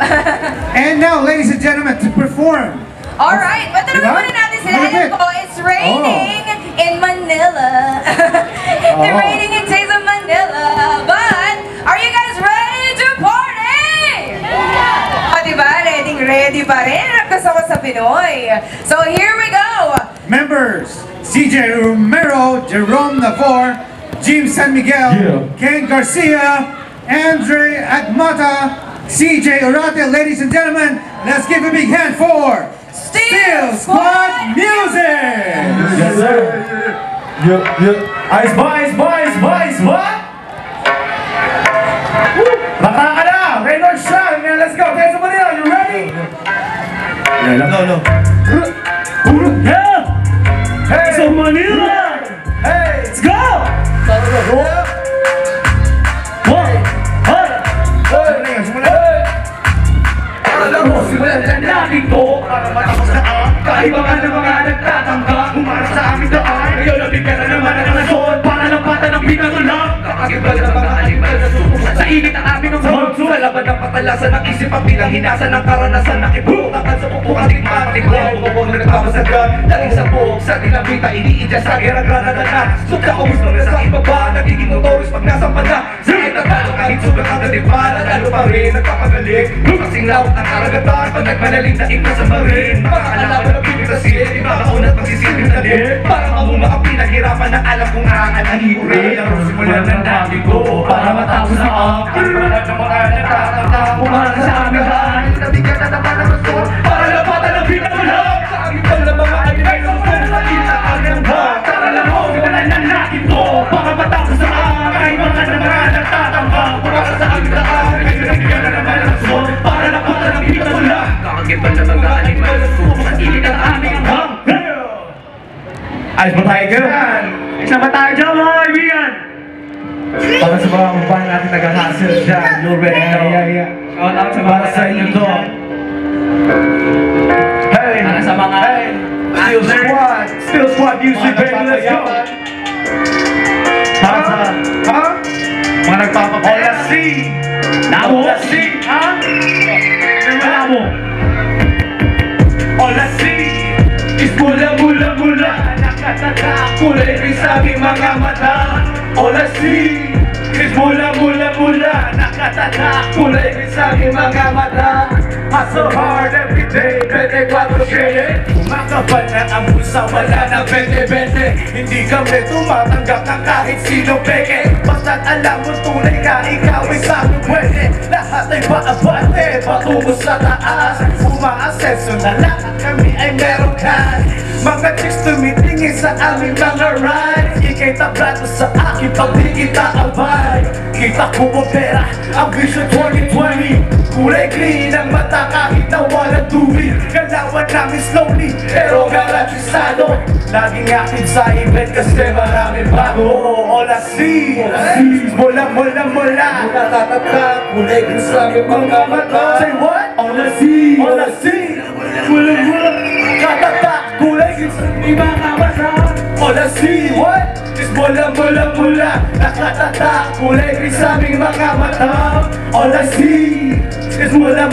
and now, ladies and gentlemen, to perform. Alright, patanungin Diba? muna natin sila. Malapit. Alam ko, it's raining in Manila. It's raining in days of Manila. But, are you guys ready to party? Yeah! O, diba? Ready pa rin. Gusto ko sa Pinoy. So, here we go. Members, CJ Romero, Jerome Navor, Jim San Miguel, Ken Garcia, Andre Agmata, CJ Orate. Ladies and gentlemen, let's give a big hand for Steel Squad Music! Yes, sir. Ice ba? Baka ka na! Rain or shine, man. Let's go. Guys, somebody else. You ready? No. Yeah! Hey! So Manila! Hey! Let's go! Alam mo, simulan na natin to para matapos na ang kaibangan ng mga nagtatangka umara sa aming daan. Ngayon nabigyan na naman ang rason para lapatan ang pinatulang kakagibal ng mga animal na sumusat sa init ang aming ng monso. Sa laban ng patalasan ng isip ang pinanghinasan ng karanasan nakiputakan sa pupukan di matikwaw. Bumabong nagpapasagan laging sa buhok sa dinamita iniidya sa gera-granada na sukta ko gusto na sa ibaba nagiging notorious pag nasampan na sakit na talo kahit sobrang ang natimpala lalo pa rin nagpapagaling kasing lawak ng karagatan pag nagmanaling na iba sa marin mga kalaban ng bibig sa silid ibakaunat magsisilbing na din para mamunga ang pinaghirapan na alam kong aanahin rin ang simulan ng natin ko para matapos na ang kailangan ng mga nagtatanda umara sa aming daan nabigyan na naman ang rason para lapatan ang pinatulang sa aming pal ng mga animal na gusto sa inaan ng hang tara lang ho simulan ng natin to para matapos na ang kailangan ng mga nagtatanda umara sa aming daan nabigyan na naman ang rason para lapatan ang pinatulang Ayos ba tayo dyan? Ayos na ba tayo dyan mga kaibigan? Para sa mga kababayan natin nag-hustle dyan, you already know. Shout out sa mga sa inyo to. Hey! Para sa mga Still Squad music, baby, let's go! Para sa mga nagpapapalas. Ola C! Namo! Ola C! Ha? Wala mo! Ola C! Is mula kulay rin sa aming mga mata. Ola C! Is mula kulay rin sa aming mga mata. Hustle hard every day, 24/7. Kumakapal na ang bulsa, wala na 20-20. Hindi kami tumatanggap ng kahit sino peke. Basta't alam mo tunay ka, ikaw ay sa amin pwede. Lahat ay paabante, patungo sa taas. Umaaseso na lahat kami ay meron ka. Mga chicks tumitingin sa aming mga rides. Ika'y tablado sa akin pag di kita abay. Kita ko mo pera, ang Vision 2020. Kulay green ang mata kahit na walang tubig. Galawan namin slowly, pero garantisado. Laging active sa event kasi maraming bago. Ola C! Mula tatata, kulay green sa aming mga mata. Say what? Ola C! Mula tatata, kulay green sa aming mga mata. Ola C! What? Is mula nakatata, kulay rin sa aming mga mata. Ola C! Is mula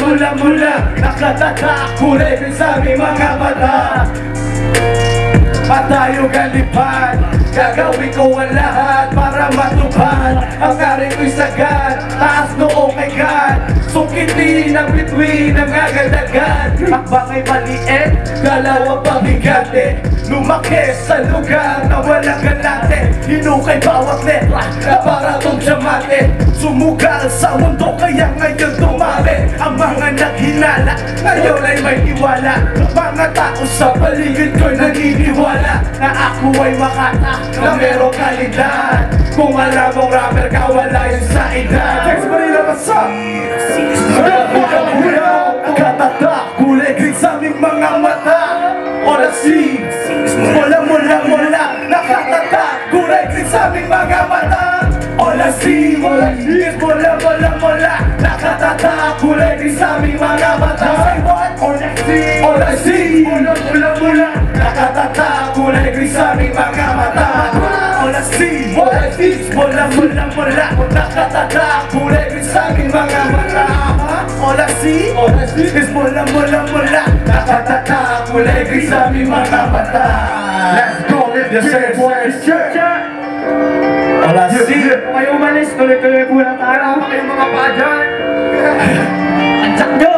nakatata, kulay rin sa aming mga mata. Patayo galipad, gagawin ko ang lahat para matupad. Ang karin ko'y sagad, taas noo kay God. Sukitin ang bituin ng agad-agad. Akbang ay maliit, dalawa pabigate. Lumaki sa lugar na walang galate. Hinukay bawat letra na para tong diamante. Sumugal sa mundo kaya ngayon dumami. Ang mga naghinala, ngayon ay may iwala. Mga tao sa paligid ko'y naniniwala na ako ay makata, na merong kalidad. Kung alam mong rapper ka, wala yun sa edad. Thanks Manila, what's up? Katata, kulay green sa aming mga mata. Ola C! Mula nakatata, kulay green sa aming mga mata. Ola C! Mula nakatata, kulay green sa aming mga mata. Say what? Ola C! Mula nakatata, kulay green sa aming mga mata. Ola C! Mula nakatata, kulay green sa aming mga mata. Ola C! Is mula nakatata, kulay green sa aming mga mata. Let's go, lift the shirt. Ola C! Kayo umalis, tuloy-tuloy po lang tayo. Kayong mga pajan. Ansak nyo!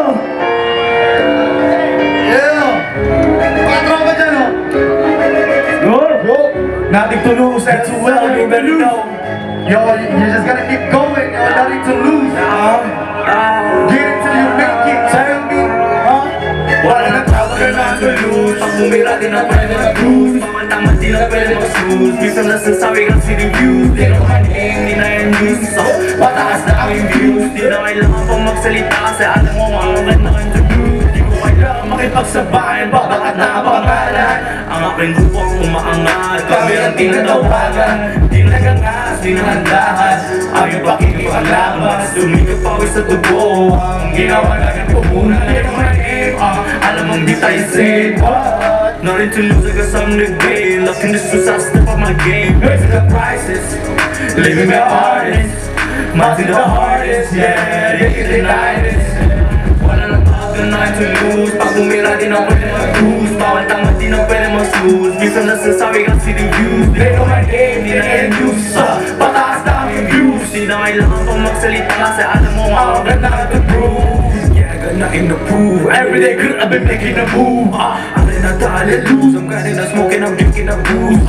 Nothing to lose, that's too well, you better know. Yo, you just gotta keep going, yo, nothing to lose. Get it till you make it, tell me. Wala na tawag ka na to lose. Pag bumira din na pwede mag-cruise. Mamantama di na pwede mag-snooze. Minsan nasasabi ka si reviews. Di na ka-aim, di na yung news. So, mataas na aming views. Di na kailangan pang magsalita kasi alam mo makakagad na interviews. Di ko kailangan makipagsabayan, babakat na pangalan. Ang aking grupo ang umaangat, kami ang tinatawagan. Di nagangas, di nahandahan, ayaw pakikipaglaban. Sumikap pawis sa tubo, ang ginawa natin ko muna. Di naman aim, alam mong di tayo safe. Nothing to lose, I got something to gain. Looking to success, step up my game. Raising the prices, living the hardest, mounting the hardest, yeah, they can deny this. Wala nang tawag na to lose. Pag bumira di na pwede mag-cruise. Bawal tama di na pwede mag-snooze. Minsan nasasabi ka si reviews. They know my name, di na end use. Pataas na aming views. Di na kailangan pang magsalita kasi alam mo ang ganda na to prove. Yeah, I got nothing to prove. Everyday good, I've been making a move. I'm in a dollar lose. I'm grinding, I'm smoking, I'm drinking, I'm booze.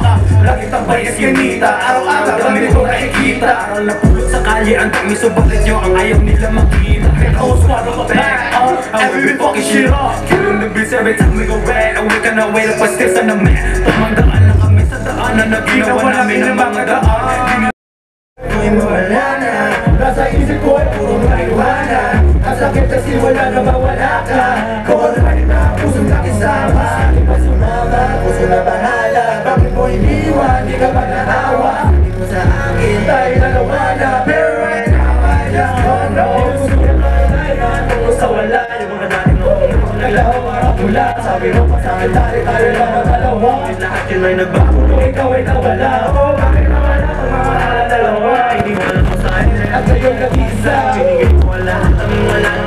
Lagi tambay eskinita, araw-araw dami ko nakikita. Aral na pulot sa kalye, ang dami subalit nyo ang ayaw nila makita. Oh, swallow my back, every fucking shit up. Killing the beats every time we go back. And we cannot wait up, still sa namin. Tumandaan lang kami sa daanan na ginawa namin ng mga daan. Ko'y mawala na, nasa isip ko ay puro marijuana. Ang sakit kasi wala na mawala ka. Kung ano na pusong nakisama, di ba sumama, puso na bahala. Bakit mo ka pa natawa. Hindi mo sa akin tayo nagawa na. Pero right now I just don't know. Gusto ko na kailan kung sa wala. Yung mga dati noong naglaho para pula. Sabi mo pa sa akin tayo lang ang dalawa. Lahat yun ay nagbago nung ikaw ay nawala. Oh, bakit nawala ang mga dalawa? Hindi mo alam mo sa akin at ngayon nag-isa. Binigay ko ang lahat ang wala.